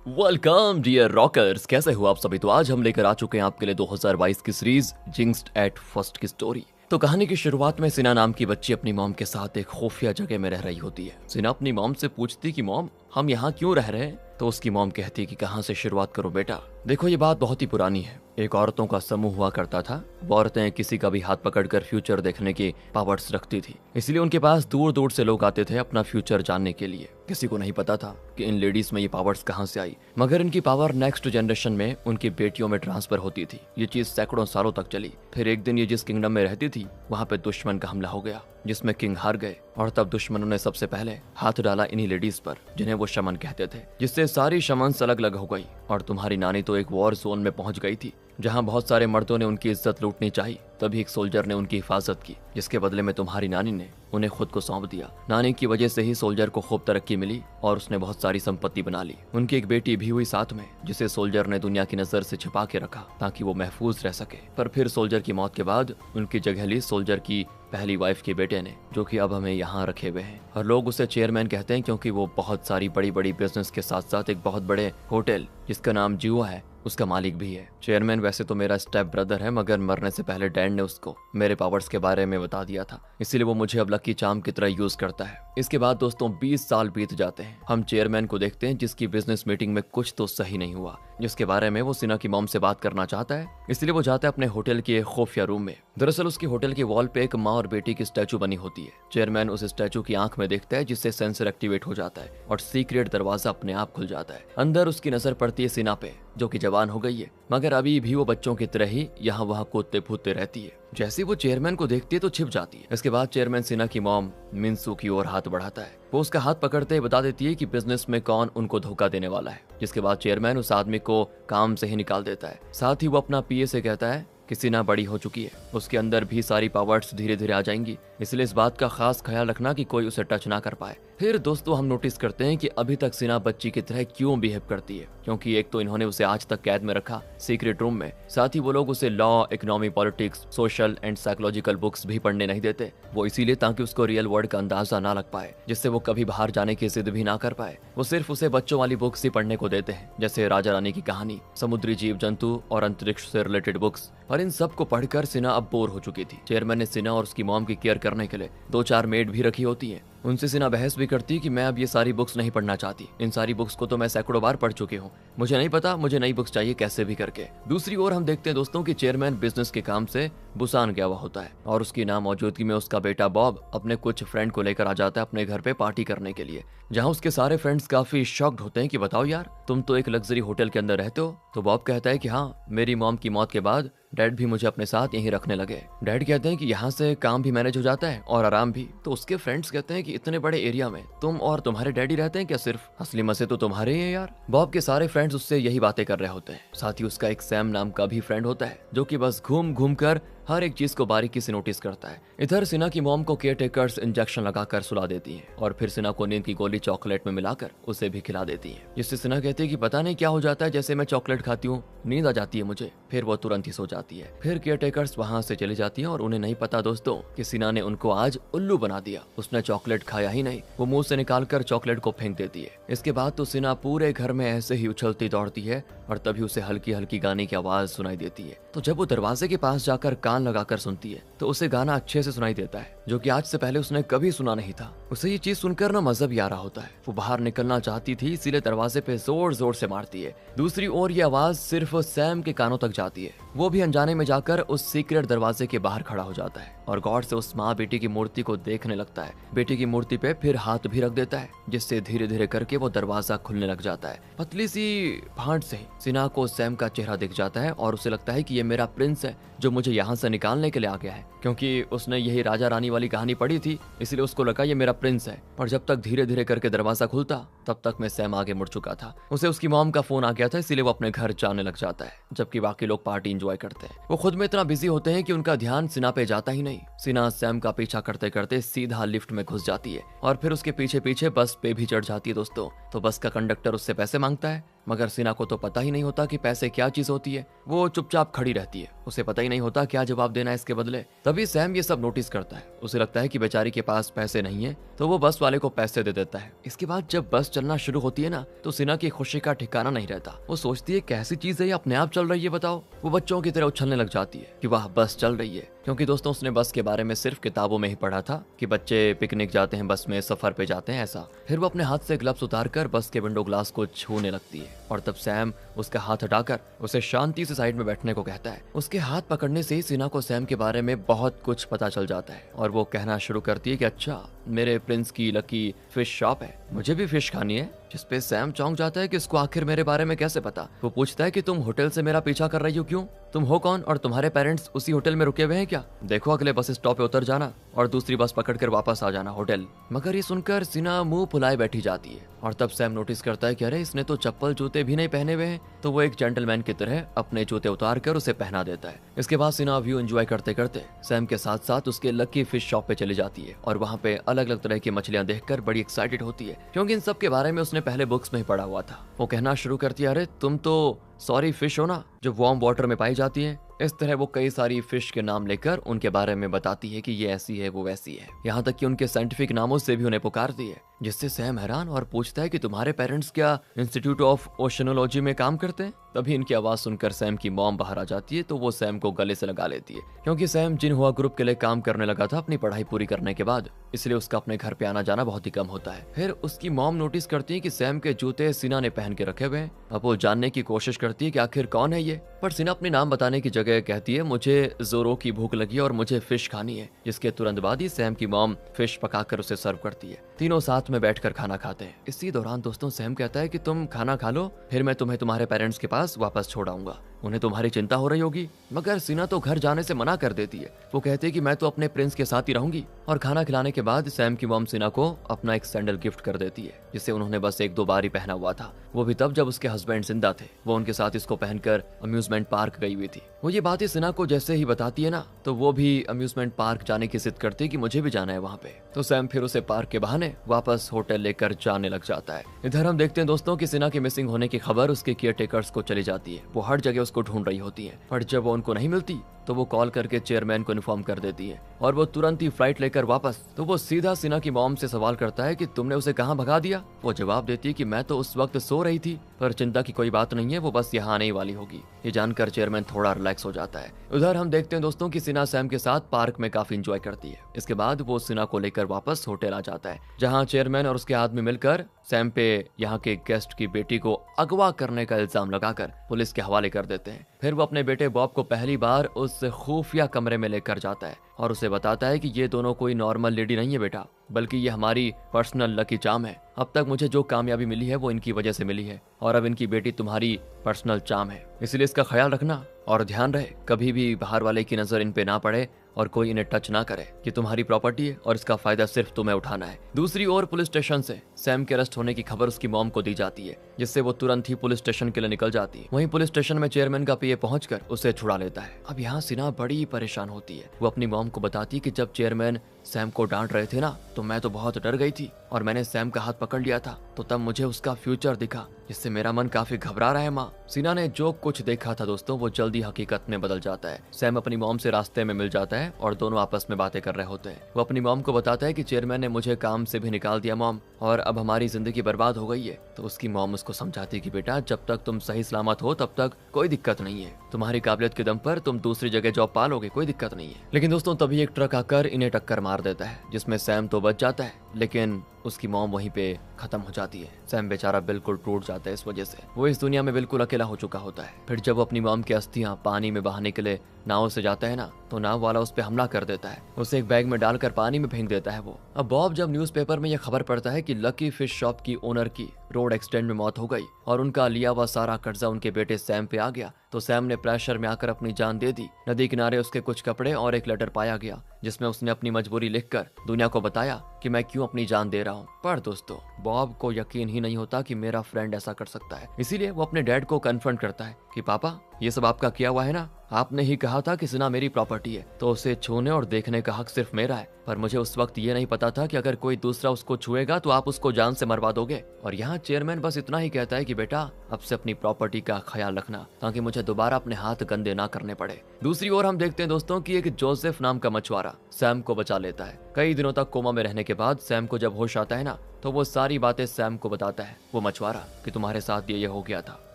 Welcome dear rockers, कैसे हो आप सभी। तो आज हम लेकर आ चुके हैं आपके लिए 2022 की सीरीज जिंक्स्ड एट फर्स्ट की स्टोरी। तो कहानी की शुरुआत में सिना नाम की बच्ची अपनी मॉम के साथ एक खुफिया जगह में रह रही होती है। सिना अपनी मॉम से पूछती कि मॉम, हम यहाँ क्यों रह रहे हैं। तो उसकी मॉम कहती है कि कहाँ से शुरुआत करूं बेटा। देखो, ये बात बहुत ही पुरानी है। एक औरतों का समूह हुआ करता था। वो औरतें किसी का भी हाथ पकड़कर फ्यूचर देखने की पावर्स रखती थी, इसलिए उनके पास दूर दूर से लोग आते थे अपना फ्यूचर जानने के लिए। किसी को नहीं पता था कि इन लेडीज में ये पावर्स कहाँ से आई, मगर इनकी पावर नेक्स्ट जनरेशन में उनकी बेटियों में ट्रांसफर होती थी। ये चीज सैकड़ों सालों तक चली। फिर एक दिन ये जिस किंगडम में रहती थी वहाँ पे दुश्मन का हमला हो गया, जिसमें किंग हार गए। और तब दुश्मनों ने सबसे पहले हाथ डाला इन्हीं लेडीज पर, जिन्हें वो शमन कहते थे, जिससे सारी शमन अलग अलग हो गई। और तुम्हारी नानी तो एक वॉर जोन में पहुंच गई थी, जहां बहुत सारे मर्दों ने उनकी इज्जत लूटनी चाहिए। तभी एक सोल्जर ने उनकी हिफाजत की, जिसके बदले में तुम्हारी नानी ने उन्हें खुद को सौंप दिया। नानी की वजह से ही सोल्जर को खूब तरक्की मिली और उसने बहुत सारी संपत्ति बना ली। उनकी एक बेटी भी हुई साथ में, जिसे सोल्जर ने दुनिया की नजर से छिपा के रखा ताकि वो महफूज रह सके। पर फिर सोल्जर की मौत के बाद उनकी जगह ली सोल्जर की पहली वाइफ के बेटे ने, जो कि अब हमें यहाँ रखे हुए हैं। और लोग उसे चेयरमैन कहते हैं, क्योंकि वो बहुत सारी बड़ी बड़ी बिजनेस के साथ साथ एक बहुत बड़े होटल जिसका नाम जियो है उसका मालिक भी है। चेयरमैन वैसे तो मेरा स्टेप ब्रदर है, मगर मरने से पहले डैड ने उसको मेरे पावर्स के बारे में बता दिया था, इसीलिए वो मुझे अब लकी चार्म की तरह यूज करता है। इसके बाद दोस्तों 20 साल बीत जाते हैं। हम चेयरमैन को देखते हैं, जिसकी बिजनेस मीटिंग में कुछ तो सही नहीं हुआ, जिसके बारे में वो सिना की मॉम से बात करना चाहता है। इसलिए वो जाता है अपने होटल के खुफिया रूम में। दरअसल उसके होटल के वॉल पे एक माँ और बेटी की स्टैचू बनी होती है। चेयरमैन उस स्टैचू की आंख में देखता है, जिससे सेंसर एक्टिवेट हो जाता है और सीक्रेट दरवाजा अपने आप खुल जाता है। अंदर उसकी नजर पड़ती है सिना पे, जो कि जवान हो गई है, मगर अभी भी वो बच्चों की तरह ही यहाँ वहाँ कूदते फूदते रहती है। जैसे वो चेयरमैन को देखती है तो छिप जाती है। इसके बाद चेयरमैन सिना की मॉम मिंसू की ओर हाथ बढ़ाता है। वो उसका हाथ पकड़ते ही बता देती है कि बिजनेस में कौन उनको धोखा देने वाला है। जिसके बाद चेयरमैन उस आदमी को काम से ही निकाल देता है। साथ ही वो अपना पीए से कहता है कि सिना बड़ी हो चुकी है, उसके अंदर भी सारी पावर्स धीरे धीरे आ जाएंगी, इसलिए इस बात का खास ख्याल रखना कि कोई उसे टच ना कर पाए। फिर दोस्तों हम नोटिस करते हैं कि अभी तक सिना बच्ची की तरह क्यों बिहेव करती है, क्योंकि एक तो इन्होंने उसे आज तक कैद में रखा सीक्रेट रूम में। साथ ही वो लोग उसे law, economy, politics, social and psychological books भी पढ़ने नहीं देते। वो इसीलिए ताकि उसको रियल वर्ल्ड का अंदाजा ना लग पाए, जिससे वो कभी बाहर जाने की जिद भी ना कर पाए। वो सिर्फ उसे बच्चों वाली बुक्स ही पढ़ने को देते हैं, जैसे राजा रानी की कहानी, समुद्री जीव जंतु और अंतरिक्ष से रिलेटेड बुक्स। और इन सब को पढ़कर सिना अब बोर हो चुकी थी। चेयरमैन ने सिना और उसकी मॉम की केयर करने के लिए 2-4 मेड भी रखी होती है। उनसे सिना बहस भी करती कि मैं अब ये सारी बुक्स नहीं पढ़ना चाहती, इन सारी बुक्स को तो मैं सैकड़ों बार पढ़ चुकी हूँ, मुझे नहीं पता, मुझे नई बुक्स चाहिए कैसे भी करके। दूसरी ओर हम देखते हैं दोस्तों कि चेयरमैन बिजनेस के काम से बुसान गया हुआ होता है और उसकी नामौजूदगी में उसका बेटा बॉब अपने कुछ फ्रेंड को लेकर आ जाता है अपने घर पे पार्टी करने के लिए, जहाँ उसके सारे फ्रेंड्स काफी शॉक्ड होते हैं कि बताओ यार, तुम तो एक लग्जरी होटल के अंदर रहते हो। तो बॉब कहता है कि हाँ, मेरी मॉम की मौत के बाद डैड भी मुझे अपने साथ यहीं रखने लगे। डैड कहते हैं कि यहाँ से काम भी मैनेज हो जाता है और आराम भी। तो उसके फ्रेंड्स कहते हैं कि इतने बड़े एरिया में तुम और तुम्हारे डैडी रहते हैं क्या सिर्फ? असली मजे तो तुम्हारे ही हैं यार। बॉब के सारे फ्रेंड्स उससे यही बातें कर रहे होते हैं। साथ ही उसका एक सैम नाम का भी फ्रेंड होता है, जो कि बस घूम घूम कर हर एक चीज को बारीकी से नोटिस करता है। इधर सिना की मॉम को केयर टेकर्स इंजेक्शन लगाकर सुला देती हैं और फिर सिना को नींद की गोली चॉकलेट में मिलाकर उसे भी खिला देती हैं, जिससे सिना कहती है कि पता नहीं क्या हो जाता है, जैसे मैं चॉकलेट खाती हूँ नींद आ जाती है मुझे। फिर वो तुरंत ही सो जाती है। फिर केयर टेकर्स वहाँ से चली जाती हैं और उन्हें नहीं पता दोस्तों कि सिना ने उनको आज उल्लू बना दिया। उसने चॉकलेट खाया ही नहीं, वो मुंह से निकाल कर चॉकलेट को फेंक देती है। इसके बाद तो सिना पूरे घर में ऐसे ही उछलती दौड़ती है और तभी उसे हल्की हल्की गाने की आवाज सुनाई देती है। तो जब वो दरवाजे के पास जाकर कान लगाकर सुनती है तो उसे गाना अच्छे से सुनाई देता है, जो कि आज से पहले उसने कभी सुना नहीं था। उसे ये चीज सुनकर ना मजा भी आ रहा होता है। वो बाहर निकलना चाहती थी, इसीलिए दरवाजे पे जोर जोर से मारती है। दूसरी ओर ये आवाज सिर्फ सैम के कानों तक जाती है। वो भी अनजाने में जाकर उस सीक्रेट दरवाजे के बाहर खड़ा हो जाता है और गौर से उस माँ बेटी की मूर्ति को देखने लगता है। बेटी की मूर्ति पे फिर हाथ भी रख देता है, जिससे धीरे धीरे करके वो दरवाजा खुलने लग जाता है। पतली सी फांट से सिना को सैम का चेहरा दिख जाता है और उसे लगता है कि ये मेरा प्रिंस है, जो मुझे यहाँ से निकालने के लिए आ गया है। क्योंकि उसने यही राजा रानी वाली कहानी पढ़ी थी, इसलिए उसको लगा ये मेरा प्रिंस है। पर जब तक धीरे धीरे करके दरवाजा खुलता, तब तक मैं सैम आगे मुड़ चुका था। उसे उसकी मॉम का फोन आ गया था, इसीलिए वो अपने घर जाने लग जाता है, जबकि बाकी लोग पार्टी एंजॉय करते हैं। वो खुद में इतना बिजी होते हैं कि उनका ध्यान सिना पे जाता ही नहीं। सिना सैम का पीछा करते करते सीधा लिफ्ट में घुस जाती है और फिर उसके पीछे पीछे बस पे भी चढ़ जाती है दोस्तों। तो बस का कंडक्टर उससे पैसे मांगता है, मगर सिना को तो पता ही नहीं होता कि पैसे क्या चीज होती है। वो चुपचाप खड़ी रहती है उसे पता ही नहीं होता क्या जवाब देना है इसके बदले। तभी सैम ये सब नोटिस करता है। उसे लगता है कि बेचारी के पास पैसे नहीं है, तो वो बस वाले को पैसे दे देता है। इसके बाद जब बस चलना शुरू होती है ना, तो सिन्हा की खुशी का ठिकाना नहीं रहता। वो सोचती है कैसी चीज है ये, अपने आप चल रही है बताओ। वो बच्चों की तरह उछलने लग जाती है कि वाह बस चल रही है, क्योंकि दोस्तों उसने बस के बारे में सिर्फ किताबों में ही पढ़ा था कि बच्चे पिकनिक जाते हैं, बस में सफर पे जाते हैं ऐसा। फिर वो अपने हाथ से ग्लव्स उतारकर बस के विंडो ग्लास को छूने लगती है और तब सैम उसका हाथ हटाकर उसे शांति से साइड में बैठने को कहता है। उसके हाथ पकड़ने से ही सिन्हा को सैम के बारे में बहुत कुछ पता चल जाता है और वो कहना शुरू करती है कि अच्छा, मेरे प्रिंस की लकी फिश शॉप है, मुझे भी फिश खानी है। जिस पे सैम चौंक जाता है कि इसको आखिर मेरे बारे में कैसे पता। वो पूछता है कि तुम होटल से मेरा पीछा कर रही हो क्यों? तुम हो कौन और तुम्हारे पेरेंट्स उसी होटल में रुके हुए हैं क्या? देखो अगले बस स्टॉप पे उतर जाना और दूसरी बस पकड़कर वापस आ जाना होटल। मगर ये सुनकर सिन्हा मुंह फुलाए बैठी जाती है और तब सैम नोटिस करता है कि अरे इसने तो चप्पल जूते भी नहीं पहने हुए हैं। तो वो एक जेंटलमैन की तरह अपने जूते उतार कर उसे पहना देता है। इसके बाद सिन्हा व्यू एंजॉय करते करते सैम के साथ साथ उसके लकी फिश शॉप पे चली जाती है और वहाँ पे अलग अलग तरह की मछलियां देखकर बड़ी एक्साइटेड होती है, क्योंकि इन सब के बारे में उसने पहले बुक्स में ही पढ़ा हुआ था। वो कहना शुरू करती है, अरे तुम तो सॉरी फिश हो ना, जो वार्म वाटर में पाई जाती है। इस तरह वो कई सारी फिश के नाम लेकर उनके बारे में बताती है कि ये ऐसी है वो वैसी है, यहाँ तक कि उनके साइंटिफिक नामों से भी उन्हें पुकारती है। जिससे सैम हैरान और पूछता है कि तुम्हारे पेरेंट्स क्या इंस्टीट्यूट ऑफ ओशनोलॉजी में काम करते हैं? तभी इनकी आवाज सुनकर सैम की मॉम बाहर आ जाती है, तो वो सैम को गले से लगा लेती है, क्योंकि सैम जिनहुआ ग्रुप के लिए काम करने लगा था अपनी पढ़ाई पूरी करने के बाद, इसलिए उसका अपने घर पे आना जाना बहुत ही कम होता है। फिर उसकी मॉम नोटिस करती है कि सैम के जूते सिन्हा ने पहन के रखे हुए हैं। अब वो जानने की कोशिश करती है कि आखिर कौन है ये, पर सिन्हा अपने नाम बताने की जगह कहती है मुझे जोरो की भूख लगी और मुझे फिश खानी है। जिसके तुरंत बाद ही सैम की मॉम फिश पकाकर उसे सर्व करती है। तीनों साथ में बैठकर खाना खाते हैं। इसी दौरान दोस्तों सैम कहता है कि तुम खाना खा लो, फिर मैं तुम्हें तुम्हारे पेरेंट्स के पास वापस छोड़ आऊंगा, उन्हें तुम्हारी चिंता हो रही होगी। मगर सिन्हा तो घर जाने से मना कर देती है। वो कहती है कि मैं तो अपने प्रिंस के साथ ही रहूंगी। और खाना खिलाने के बाद सैम की मॉम सिन्हा को अपना एक सैंडल गिफ्ट कर देती है, जिसे उन्होंने बस एक दो बार ही पहना हुआ था, वो भी तब जब उसके हस्बैंड जिंदा थे। वो उनके साथ इसको पहनकर अम्यूजमेंट पार्क गई हुई थी। वो ये बातें सिन्हा को जैसे ही बताती है ना, तो वो भी अम्यूजमेंट पार्क जाने की जिद करती है कि मुझे भी जाना है वहाँ पे। तो सैम फिर उसे पार्क के बहाने वापस होटल लेकर जाने लग जाता है। इधर हम देखते हैं दोस्तों कि सिन्हा के मिसिंग होने की खबर उसके केयर टेकर्स को चली जाती है। वो हर जगह उसको ढूंढ रही होती है, पर जब वो उनको नहीं मिलती तो वो कॉल करके चेयरमैन को इन्फॉर्म कर देती है और वो तुरंत ही फ्लाइट लेकर वापस। तो वो सीधा सिन्हा की मॉम से सवाल करता है कि तुमने उसे कहाँ भगा दिया? वो जवाब देती है कि मैं तो उस वक्त सो रही थी, पर चिंता की कोई बात नहीं है, वो बस यहाँ आने वाली होगी। ये जानकर चेयरमैन थोड़ा रिलैक्स हो जाता है। उधर हम देखते हैं दोस्तों कि सिन्हा सैम के साथ पार्क में काफी इंजॉय करती है। इसके बाद वो सिन्हा को लेकर वापस होटल आ जाता है, जहाँ चेयरमैन और उसके आदमी मिलकर सैम पे यहाँ के गेस्ट की बेटी को अगवा करने का इल्जाम लगाकर पुलिस के हवाले कर देते हैं। फिर वो अपने बेटे बॉब को पहली बार उस खुफिया कमरे में लेकर जाता है और उसे बताता है कि ये दोनों कोई नॉर्मल लेडी नहीं है बेटा, बल्कि ये हमारी पर्सनल लकी चार्म है। अब तक मुझे जो कामयाबी मिली है वो इनकी वजह से मिली है और अब इनकी बेटी तुम्हारी पर्सनल चार्म है, इसलिए इसका ख्याल रखना और ध्यान रहे कभी भी बाहर वाले की नजर इन पे ना पड़े और कोई इन्हें टच ना करे। ये तुम्हारी प्रॉपर्टी है और इसका फायदा सिर्फ तुम्हें उठाना है। दूसरी ओर पुलिस स्टेशन से सैम के अरेस्ट होने की खबर उसकी मॉम को दी जाती है, जिससे वो तुरंत ही पुलिस स्टेशन के लिए निकल जाती है। वहीं पुलिस स्टेशन में चेयरमैन का पीए पहुंचकर उसे छुड़ा लेता है। अब यहाँ सिन्हा बड़ी परेशान होती है। वो अपनी मॉम को बताती है कि जब चेयरमैन सैम को डांट रहे थे ना, तो मैं तो बहुत डर गई थी और मैंने सैम का हाथ पकड़ लिया था, तो तब मुझे उसका फ्यूचर दिखा, जिससे मेरा मन काफी घबरा रहा है माँ। सिन्हा ने जो कुछ देखा था दोस्तों वो जल्दी हकीकत में बदल जाता है। सैम अपनी मॉम से रास्ते में मिल जाता है और दोनों आपस में बातें कर रहे होते हैं। वो अपनी मॉम को बताता है कि चेयरमैन ने मुझे काम से भी निकाल दिया मॉम, और अब हमारी जिंदगी बर्बाद हो गई है। तो उसकी मॉम उसको समझाती है कि बेटा जब तक तुम सही सलामत हो तब तक कोई दिक्कत नहीं है, तुम्हारी काबिलियत के दम पर तुम दूसरी जगह जॉब पालोगे, कोई दिक्कत नहीं है। लेकिन दोस्तों तभी एक ट्रक आकर इन्हें टक्कर मार देता है, जिसमें सैम तो बच जाता है लेकिन उसकी मॉम वहीं पे खत्म हो जाती है। सैम बेचारा बिल्कुल टूट जाता है इस वजह से, वो इस दुनिया में बिल्कुल अकेला हो चुका होता है। फिर जब वो अपनी मॉम की अस्थियां पानी में बहाने के लिए नाव से जाता है ना, तो नाव वाला उस पर हमला कर देता है, उसे एक बैग में डालकर पानी में फेंक देता है वो। अब बॉब जब न्यूज़पेपर में यह खबर पढ़ता है कि लकी फिश शॉप की ओनर की रोड एक्सीडेंट में मौत हो गई और उनका लिया हुआ सारा कर्जा उनके बेटे सैम पे आ गया, तो सैम ने प्रेशर में आकर अपनी जान दे दी। नदी किनारे उसके कुछ कपड़े और एक लेटर पाया गया, जिसमें उसने अपनी मजबूरी लिखकर दुनिया को बताया कि मैं क्यों अपनी जान दे रहा हूँ। पर दोस्तों बॉब को यकीन ही नहीं होता कि मेरा फ्रेंड ऐसा कर सकता है, इसीलिए वो अपने डैड को कन्फ्रंट करता है कि पापा ये सब आपका किया हुआ है ना, आपने ही कहा था कि सिना मेरी प्रॉपर्टी है, तो उसे छूने और देखने का हक सिर्फ मेरा है। पर मुझे उस वक्त ये नहीं पता था कि अगर कोई दूसरा उसको छुएगा तो आप उसको जान से मरवा दोगे। और यहाँ चेयरमैन बस इतना ही कहता है कि बेटा अब से अपनी प्रॉपर्टी का ख्याल रखना, ताकि मुझे दोबारा अपने हाथ गंदे ना करने पड़े। दूसरी ओर हम देखते हैं दोस्तों कि एक जोसेफ नाम का मछुआरा सैम को बचा लेता है। कई दिनों तक कोमा में रहने के बाद सैम को जब होश आता है ना, तो वो सारी बातें सैम को बताता है, वो मछुआरा, कि तुम्हारे साथ ये हो गया था।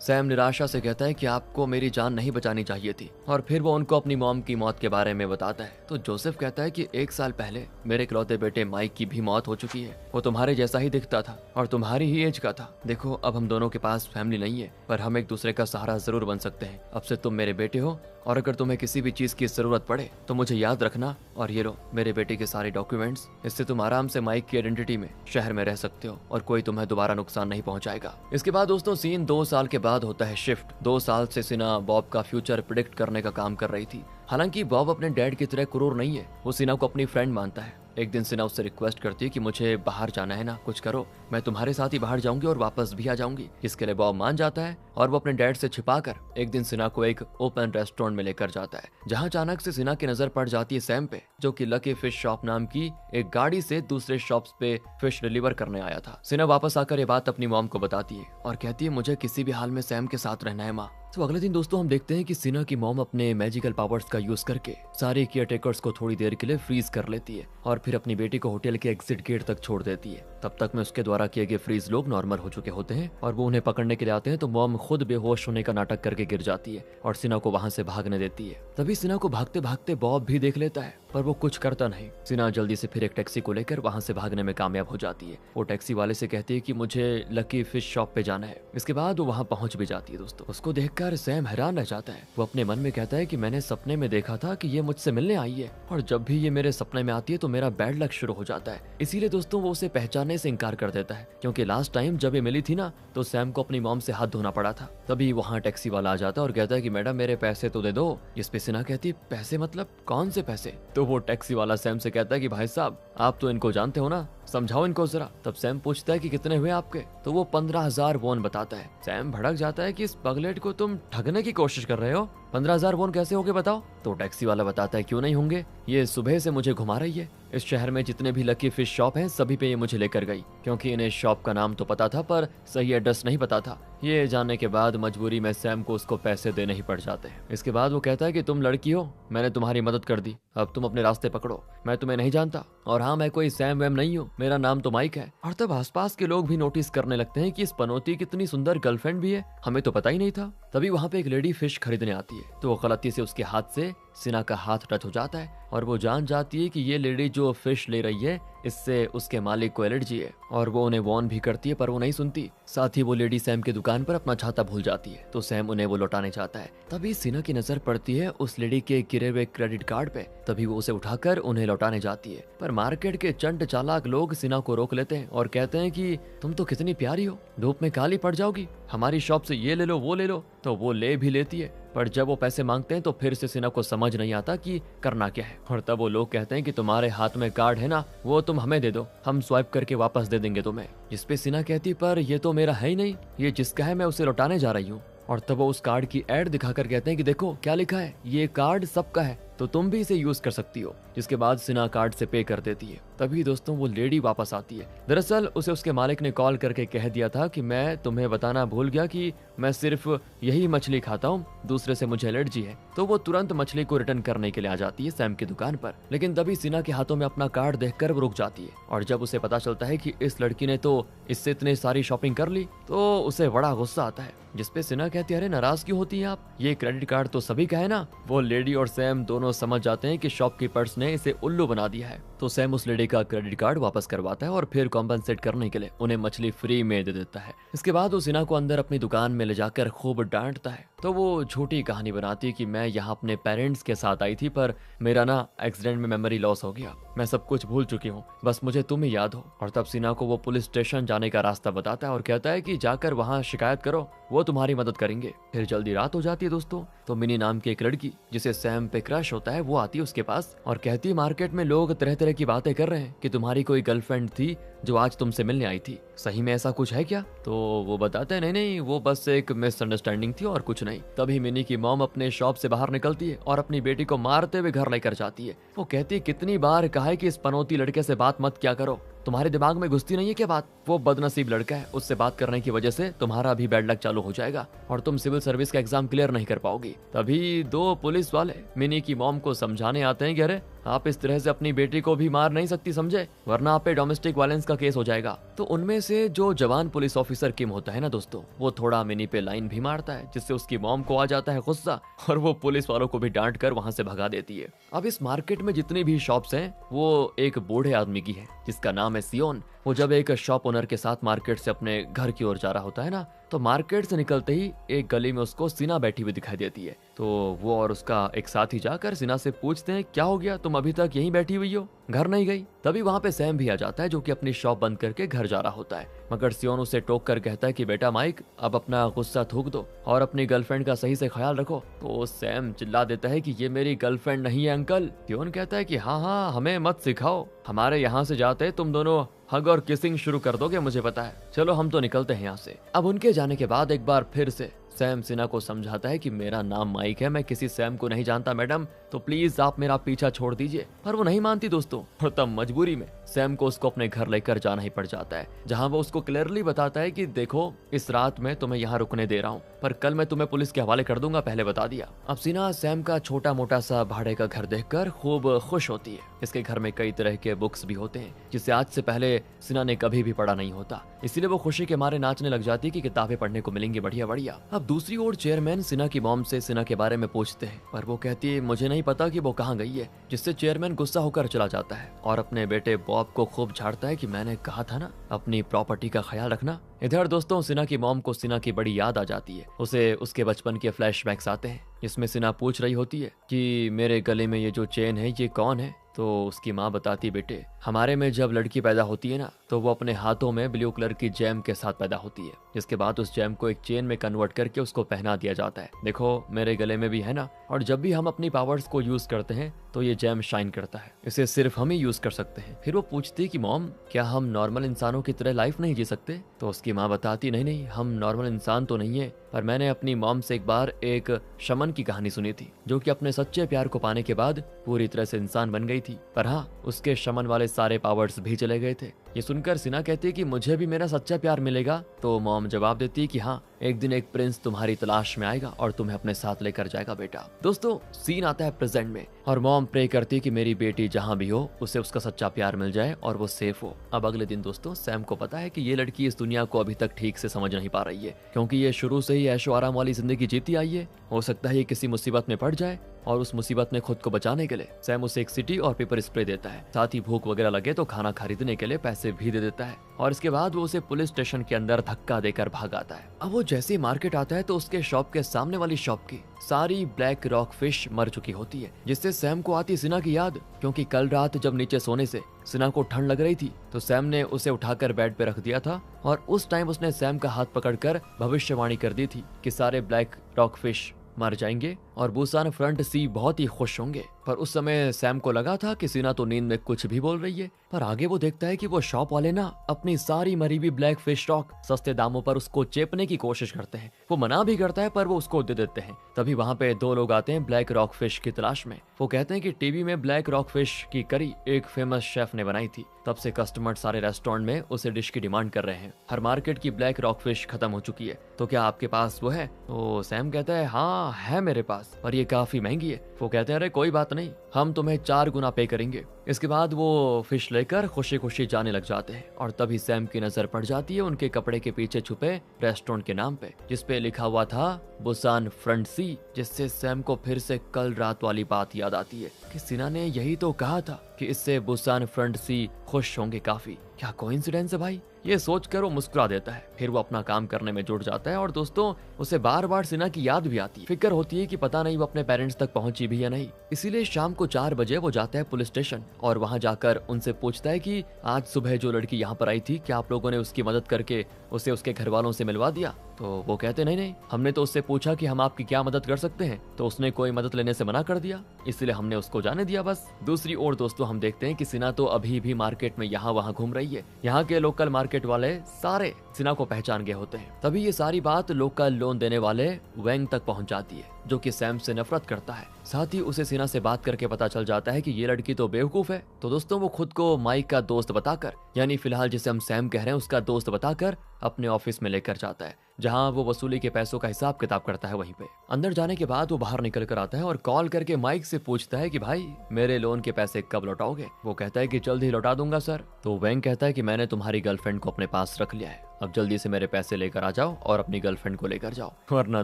सैम निराशा से कहता है कि आपको मेरी जान नहीं बचानी चाहिए थी, और फिर वो उनको अपनी मॉम की मौत के बारे में बताता है। तो जोसेफ कहता है कि 1 साल पहले मेरे इकलौते बेटे माइक की भी मौत हो चुकी है। वो तुम्हारे जैसा ही दिखता था और तुम्हारी ही एज का था। देखो अब हम दोनों के पास फैमिली नहीं है, पर हम एक दूसरे का सहारा जरूर बन सकते हैं। अब से तुम मेरे बेटे हो, और अगर तुम्हें किसी भी चीज की जरूरत पड़े तो मुझे याद रखना। और ये लो मेरे बेटे के सारे डॉक्यूमेंट्स, इससे तुम आराम से माइक की आइडेंटिटी में शहर में रह सकते हो और कोई तुम्हें दोबारा नुकसान नहीं पहुंचाएगा। इसके बाद दोस्तों सीन 2 साल के बाद होता है शिफ्ट। 2 साल से सिना बॉब का फ्यूचर प्रिडिक्ट करने का काम कर रही थी। हालांकि बॉब अपने डैड की तरह क्रूर नहीं है, वो सिना को अपनी फ्रेंड मानता है। एक दिन सिना उससे रिक्वेस्ट करती है कि मुझे बाहर जाना है ना, कुछ करो, मैं तुम्हारे साथ ही बाहर जाऊंगी और वापस भी आ जाऊंगी। इसके लिए बॉब मान जाता है और वो अपने डैड से छिपाकर एक दिन सिना को एक ओपन रेस्टोरेंट में लेकर जाता है, जहां अचानक से सिना की नजर पड़ जाती है सैम पे, जो कि लकी फिश शॉप नाम की एक गाड़ी से दूसरे शॉप्स पे फिश डिलीवर करने आया था। सिना वापस आकर ये बात अपनी मॉम को बताती है और कहती है मुझे किसी भी हाल में सैम के साथ रहना है माँ। तो अगले दिन दोस्तों हम देखते हैं कि सिना की मॉम अपने मैजिकल पावर्स का यूज करके सारे केयरटेकर्स को थोड़ी देर के लिए फ्रीज कर लेती है और फिर अपनी बेटी को होटल के एग्जिट गेट तक छोड़ देती है। तब तक में उसके द्वारा किए गए फ्रीज लोग नॉर्मल हो चुके होते हैं और वो उन्हें पकड़ने के लिए आते हैं। तो मॉम खुद बेहोश होने का नाटक करके गिर जाती है और सिना को वहां से भागने देती है। तभी सिना को भागते भागते बॉब भी देख लेता है, पर वो कुछ करता नहीं। सिना जल्दी से फिर एक टैक्सी को लेकर वहां से भागने में कामयाब हो जाती है। वो टैक्सी वाले से कहती है कि मुझे लकी फिश शॉप पे जाना है। इसके बाद वो वहां पहुंच भी जाती है। दोस्तों उसको देखकर सैम हैरान रह जाता है। वो अपने मन में कहता है कि मैंने सपने में देखा था कि ये मुझसे मिलने आई है, और जब भी ये मेरे सपने में आती है तो मेरा बैड लक शुरू हो जाता है। इसीलिए दोस्तों वो उसे पहचानने से इनकार कर देता है, क्योंकि लास्ट टाइम जब ये मिली थी ना, तो सैम को अपनी मॉम से हाथ धोना पड़ा था। तभी वहाँ टैक्सी वाला आ जाता है और कहता है कि मैडम मेरे पैसे तो दे दो। जिस पे सिना कहती पैसे मतलब कौन से पैसे? तो वो टैक्सी वाला सैम से कहता है कि भाई साहब आप तो इनको जानते हो ना, समझाओ इनको जरा। तब सैम पूछता है कि कितने हुए आपके? तो वो 15,000 वॉन बताता है। सैम भड़क जाता है कि इस पगलेट को तुम ठगने की कोशिश कर रहे हो, 15,000 वॉन कैसे होंगे बताओ? तो टैक्सी वाला बताता है क्यों नहीं होंगे, ये सुबह से मुझे घुमा रही है। इस शहर में जितने भी लकी फिश शॉप हैं सभी पे ये मुझे लेकर गई, क्योंकि इन्हें शॉप का नाम तो पता था पर सही एड्रेस नहीं पता था। ये जानने के बाद मजबूरी में सैम को उसको पैसे देने ही पड़ जाते हैं। इसके बाद वो कहता है कि तुम लड़की हो, मैंने तुम्हारी मदद कर दी, अब तुम अपने रास्ते पकड़ो, मैं तुम्हें नहीं जानता, और हाँ मैं कोई सैम वैम नहीं हूँ, मेरा नाम तो माइक है। और तब आसपास के लोग भी नोटिस करने लगते हैं कि इस पनौती की इतनी सुंदर गर्लफ्रेंड भी है, हमें तो पता ही नहीं था। तभी वहाँ पे एक लेडी फिश खरीदने आती है, तो वो गलती से उसके हाथ से सिना का हाथ टच हो जाता है और वो जान जाती है कि ये लेडी जो फिश ले रही है इससे उसके मालिक को एलर्जी है, और वो उन्हें वॉर्न भी करती है पर वो नहीं सुनती। साथ ही वो लेडी सैम की दुकान पर अपना छाता भूल जाती है, तो सैम उन्हें वो लौटाने चाहता है। तभी सिना की नजर पड़ती है उस लेडी के गिरे हुए क्रेडिट कार्ड पे, तभी वो उसे उठाकर उन्हें लौटाने जाती है। पर मार्केट के चंट चालाक लोग सिना को रोक लेते हैं और कहते हैं कि तुम तो कितनी प्यारी हो, धूप में काली पड़ जाओगी, हमारी शॉप से ये ले लो वो ले लो। तो वो ले भी लेती है, पर जब वो पैसे मांगते हैं तो फिर से सिना को समझ नहीं आता कि करना क्या है। और तब वो लोग कहते हैं कि तुम्हारे हाथ में कार्ड है ना, वो तुम हमें दे दो, हम स्वाइप करके वापस दे देंगे तुम्हें। जिस पे सिना कहती पर ये तो मेरा है ही नहीं, ये जिसका है मैं उसे लौटाने जा रही हूँ। और तब वो उस कार्ड की एड दिखाकर कहते हैं कि देखो क्या लिखा है, ये कार्ड सबका है, तो तुम भी इसे यूज कर सकती हो। जिसके बाद सिना कार्ड से पे कर देती है। तभी दोस्तों वो लेडी वापस आती है। दरअसल उसे उसके मालिक ने कॉल करके कह दिया था कि मैं तुम्हें बताना भूल गया कि मैं सिर्फ यही मछली खाता हूँ, दूसरे से मुझे एलर्जी है। तो वो तुरंत मछली को रिटर्न करने के लिए आ जाती है सैम की दुकान पर, लेकिन तभी सिना के हाथों में अपना कार्ड देखकर वो रुक जाती है। और जब उसे पता चलता है कि इस लड़की ने तो इससे इतनी सारी शॉपिंग कर ली, तो उसे बड़ा गुस्सा आता है। जिसपे सिना कहती है अरे नाराज क्यों होती है आप, ये क्रेडिट कार्ड तो सभी का है ना। वो लेडी और सैम दोनों समझ जाते हैं कि शॉपकीपर्स ने इसे उल्लू बना दिया है। तो सैम उस लेडी का क्रेडिट कार्ड वापस करवाता है और फिर कॉम्पनसेट करने के लिए उन्हें मछली फ्री में दे देता है। इसके बाद वो सिना को अंदर अपनी दुकान में ले जाकर खूब डांटता है। तो वो झूठी कहानी बनाती है कि मैं यहाँ अपने पेरेंट्स के साथ आई थी, पर मेरा ना एक्सीडेंट में मेमोरी लॉस हो गया, मैं सब कुछ भूल चुकी हूँ, बस मुझे तुम ही याद हो। और तब सिना को वो पुलिस स्टेशन जाने का रास्ता बताता है और कहता है कि जाकर वहाँ शिकायत करो, वो तुम्हारी मदद करेंगे। फिर जल्दी रात हो जाती है दोस्तों। तो मिनी नाम की एक लड़की जिसे सैम पे क्रश होता है वो आती है उसके पास और कहती है मार्केट में लोग तरह तरह की बातें कर रहे हैं कि तुम्हारी कोई गर्लफ्रेंड थी जो आज तुमसे मिलने आई थी। सही में ऐसा कुछ है क्या? तो वो बताते हैं नहीं नहीं, वो बस एक मिसअंडरस्टैंडिंग थी और कुछ नहीं। तभी मिनी की मॉम अपने शॉप से बाहर निकलती है और अपनी बेटी को मारते हुए घर लेकर जाती है। वो कहती है कितनी बार कहा है कि इस पनौती लड़के से बात मत क्या करो, तुम्हारे दिमाग में घुसती नहीं है क्या बात? वो बदनसीब लड़का है, उससे बात करने की वजह से तुम्हारा भी बैड लक चालू हो जाएगा और तुम सिविल सर्विस का एग्जाम क्लियर नहीं कर पाओगी। तभी दो पुलिस वाले मिनी की मॉम को समझाने आते हैं कि अरे आप इस तरह से अपनी बेटी को भी मार नहीं सकती समझे, वरना आप पे डोमेस्टिक वायलेंस का केस हो जाएगा। तो उनमें से जो जवान पुलिस ऑफिसर किम होता है ना दोस्तों, वो थोड़ा मिनी पे लाइन भी मारता है, जिससे उसकी मॉम को आ जाता है गुस्सा और वो पुलिस वालों को भी डांट कर वहां से भगा देती है। अब इस मार्केट में जितनी भी शॉप्स हैं वो एक बूढ़े आदमी की है जिसका नाम है सियोन। वो जब एक शॉप ओनर के साथ मार्केट से अपने घर की ओर जा रहा होता है ना, तो मार्केट से निकलते ही एक गली में उसको सिना बैठी हुई दिखाई देती है। तो वो और उसका एक साथी जाकर सिना से पूछते हैं क्या हो गया, तुम अभी तक यहीं बैठी हुई हो, घर नहीं गई? तभी वहाँ पे सैम भी आ जाता है जो कि अपनी शॉप बंद करके घर जा रहा होता है, मगर सियोन उसे टोक कर कहता है कि बेटा माइक अब अपना गुस्सा थूक दो और अपनी गर्लफ्रेंड का सही से ख्याल रखो। तो सैम चिल्ला देता है कि ये मेरी गर्लफ्रेंड नहीं है अंकल। सियोन कहता है कि हाँ हमें मत सिखाओ, हमारे यहाँ से जाते तुम दोनों हग और किसिंग शुरू कर दोगे, मुझे पता है, चलो हम तो निकलते हैं यहाँ से। अब उनके जाने के बाद एक बार फिर से सैम सिना को समझाता है कि मेरा नाम माइक है, मैं किसी सैम को नहीं जानता मैडम, तो प्लीज आप मेरा पीछा छोड़ दीजिए। पर वो नहीं मानती दोस्तों, और तब मजबूरी में सैम को उसको अपने घर लेकर जाना ही पड़ जाता है, जहाँ वो उसको क्लियरली बताता है कि देखो इस रात में तुम्हें यहाँ रुकने दे रहा हूँ, पर कल मैं तुम्हें पुलिस के हवाले कर दूंगा, पहले बता दिया। अब सिना सैम का छोटा मोटा सा भाड़े का घर देखकर खूब खुश होती है। इसके घर में कई तरह के बुक्स भी होते हैं जिसे आज से पहले सिना ने कभी भी पढ़ा नहीं होता, इसीलिए वो खुशी के मारे नाचने लग जाती है कि किताबें पढ़ने को मिलेंगी बढ़िया बढ़िया। अब दूसरी ओर चेयरमैन सिना की मॉम से सिना के बारे में पूछते हैं, पर वो कहती है मुझे नहीं पता कि वो कहाँ गई है, जिससे चेयरमैन गुस्सा होकर चला जाता है और अपने बेटे बॉब को खूब झाड़ता है कि मैंने कहा था ना अपनी प्रॉपर्टी का ख्याल रखना। इधर दोस्तों सिना की मॉम को सिना की बड़ी याद आ जाती है, उसे उसके बचपन के फ्लैशबैक्स आते हैं जिसमें सिना पूछ रही होती है कि मेरे गले में ये जो चेन है ये कौन है। तो उसकी माँ बताती बेटे हमारे में जब लड़की पैदा होती है ना तो वो अपने हाथों में ब्लू कलर की जैम के साथ पैदा होती है, जिसके बाद उस जैम को एक चेन में कन्वर्ट करके उसको पहना दिया जाता है। देखो मेरे गले में भी है ना, और जब भी हम अपनी पावर्स को यूज करते हैं तो ये जैम शाइन करता है, इसे सिर्फ हम ही यूज कर सकते हैं। फिर वो पूछती कि मॉम क्या हम नॉर्मल इंसानों की तरह लाइफ नहीं जी सकते? तो उसकी माँ बताती नहीं नहीं हम नॉर्मल इंसान तो नहीं है, पर मैंने अपनी मॉम से एक बार एक शमन की कहानी सुनी थी जो कि अपने सच्चे प्यार को पाने के बाद पूरी तरह से इंसान बन गई थी, पर हाँ उसके शमन वाले सारे पावर्स भी चले गए थे। ये सुनकर सिना कहती है कि मुझे भी मेरा सच्चा प्यार मिलेगा। तो मॉम जवाब देती है कि हाँ एक दिन एक प्रिंस तुम्हारी तलाश में आएगा और तुम्हें अपने साथ लेकर जाएगा बेटा। दोस्तों सीन आता है प्रेजेंट में और मॉम प्रे करती है कि मेरी बेटी जहाँ भी हो उसे उसका सच्चा प्यार मिल जाए और वो सेफ हो। अब अगले दिन दोस्तों सैम को पता है कि ये लड़की इस दुनिया को अभी तक ठीक से समझ नहीं पा रही है, क्योंकि ये शुरू से ही ऐशो आराम वाली जिंदगी जीती आई है। हो सकता है ये किसी मुसीबत में पड़ जाए और उस मुसीबत में खुद को बचाने के लिए सैम उसे एक सिटी और पेपर स्प्रे देता है, साथ ही भूख वगैरह लगे तो खाना खरीदने के लिए पैसे भी दे देता है और इसके बाद वो उसे पुलिस स्टेशन के अंदर धक्का देकर भाग आता है। अब वो जैसे ही मार्केट आता है तो उसके शॉप के सामने वाली शॉप की सारी ब्लैक रॉक फिश मर चुकी होती है, जिससे सैम को आती सिना की याद, क्योंकि कल रात जब नीचे सोने से सिना को ठंड लग रही थी तो सैम ने उसे उठाकर बेड पे रख दिया था और उस टाइम उसने सैम का हाथ पकड़कर भविष्यवाणी कर दी थी कि सारे ब्लैक रॉक फिश मर जाएंगे और बुसान फ्रंट सी बहुत ही खुश होंगे। पर उस समय सैम को लगा था कि सिना तो नींद में कुछ भी बोल रही है, पर आगे वो देखता है कि वो शॉप वाले ना अपनी सारी मरी हुई ब्लैक फिश स्टॉक सस्ते दामों पर उसको चेपने की कोशिश करते हैं। वो मना भी करता है पर वो उसको दे देते हैं। तभी वहाँ पे दो लोग आते हैं ब्लैक रॉक फिश की तलाश में। वो कहते हैं कि टीवी में ब्लैक रॉक फिश की करी एक फेमस शेफ ने बनाई थी, तब से कस्टमर सारे रेस्टोरेंट में उसे डिश की डिमांड कर रहे हैं। हर मार्केट की ब्लैक रॉक फिश खत्म हो चुकी है, तो क्या आपके पास वो है? तो सैम कहता है हाँ है मेरे पास, पर ये काफी महंगी है। वो कहते हैं अरे कोई बात नहीं, हम तुम्हें 4 गुना पे करेंगे। इसके बाद वो फिश लेकर खुशी खुशी जाने लग जाते हैं और तभी सैम की नजर पड़ जाती है उनके कपड़े के पीछे छुपे रेस्टोरेंट के नाम पे, जिसपे लिखा हुआ था बुसान फ्रंट सी, जिससे सैम को फिर से कल रात वाली बात याद आती है कि सिना ने यही तो कहा था कि इससे बुसान फ्रंट सी खुश होंगे काफी। क्या कोइंसिडेंस है भाई? ये सोचकर वो मुस्कुरा देता है। फिर वो अपना काम करने में जुट जाता है और दोस्तों उसे बार बार सिना की याद भी आती है। फिक्र होती है कि पता नहीं वो अपने पेरेंट्स तक पहुंची भी या नहीं। इसीलिए शाम को 4 बजे वो जाता है पुलिस स्टेशन और वहां जाकर उनसे पूछता है कि आज सुबह जो लड़की यहाँ पर आई थी क्या आप लोगों ने उसकी मदद करके उसे उसके घर वालों से मिलवा दिया। तो वो कहते नहीं नहीं, हमने तो उससे पूछा कि हम आपकी क्या मदद कर सकते हैं, तो उसने कोई मदद लेने से मना कर दिया, इसलिए हमने उसको जाने दिया बस। दूसरी ओर दोस्तों हम देखते हैं कि सिना तो अभी भी मार्केट में यहाँ वहाँ घूम रही है। यहाँ के लोकल मार्केट वाले सारे सिना को पहचान गए होते हैं। तभी ये सारी बात लोकल लोन देने वाले वेंग तक पहुंच जाती है, जो कि सैम से नफरत करता है। साथ ही उसे सिना से बात करके पता चल जाता है कि ये लड़की तो बेवकूफ है। तो दोस्तों वो खुद को माइक का दोस्त बताकर, यानी फिलहाल जिसे हम सैम कह रहे हैं उसका दोस्त बताकर अपने ऑफिस में लेकर जाता है, जहां वो वसूली के पैसों का हिसाब किताब करता है। वहीं पे अंदर जाने के बाद वो बाहर निकल कर आता है और कॉल करके माइक से पूछता है कि भाई मेरे लोन के पैसे कब लौटाओगे। वो कहता है कि जल्द ही लौटा दूंगा सर। तो वेंग कहता है कि मैंने तुम्हारी गर्लफ्रेंड को अपने पास रख लिया है, अब जल्दी से मेरे पैसे लेकर आ जाओ और अपनी गर्लफ्रेंड को लेकर जाओ, वरना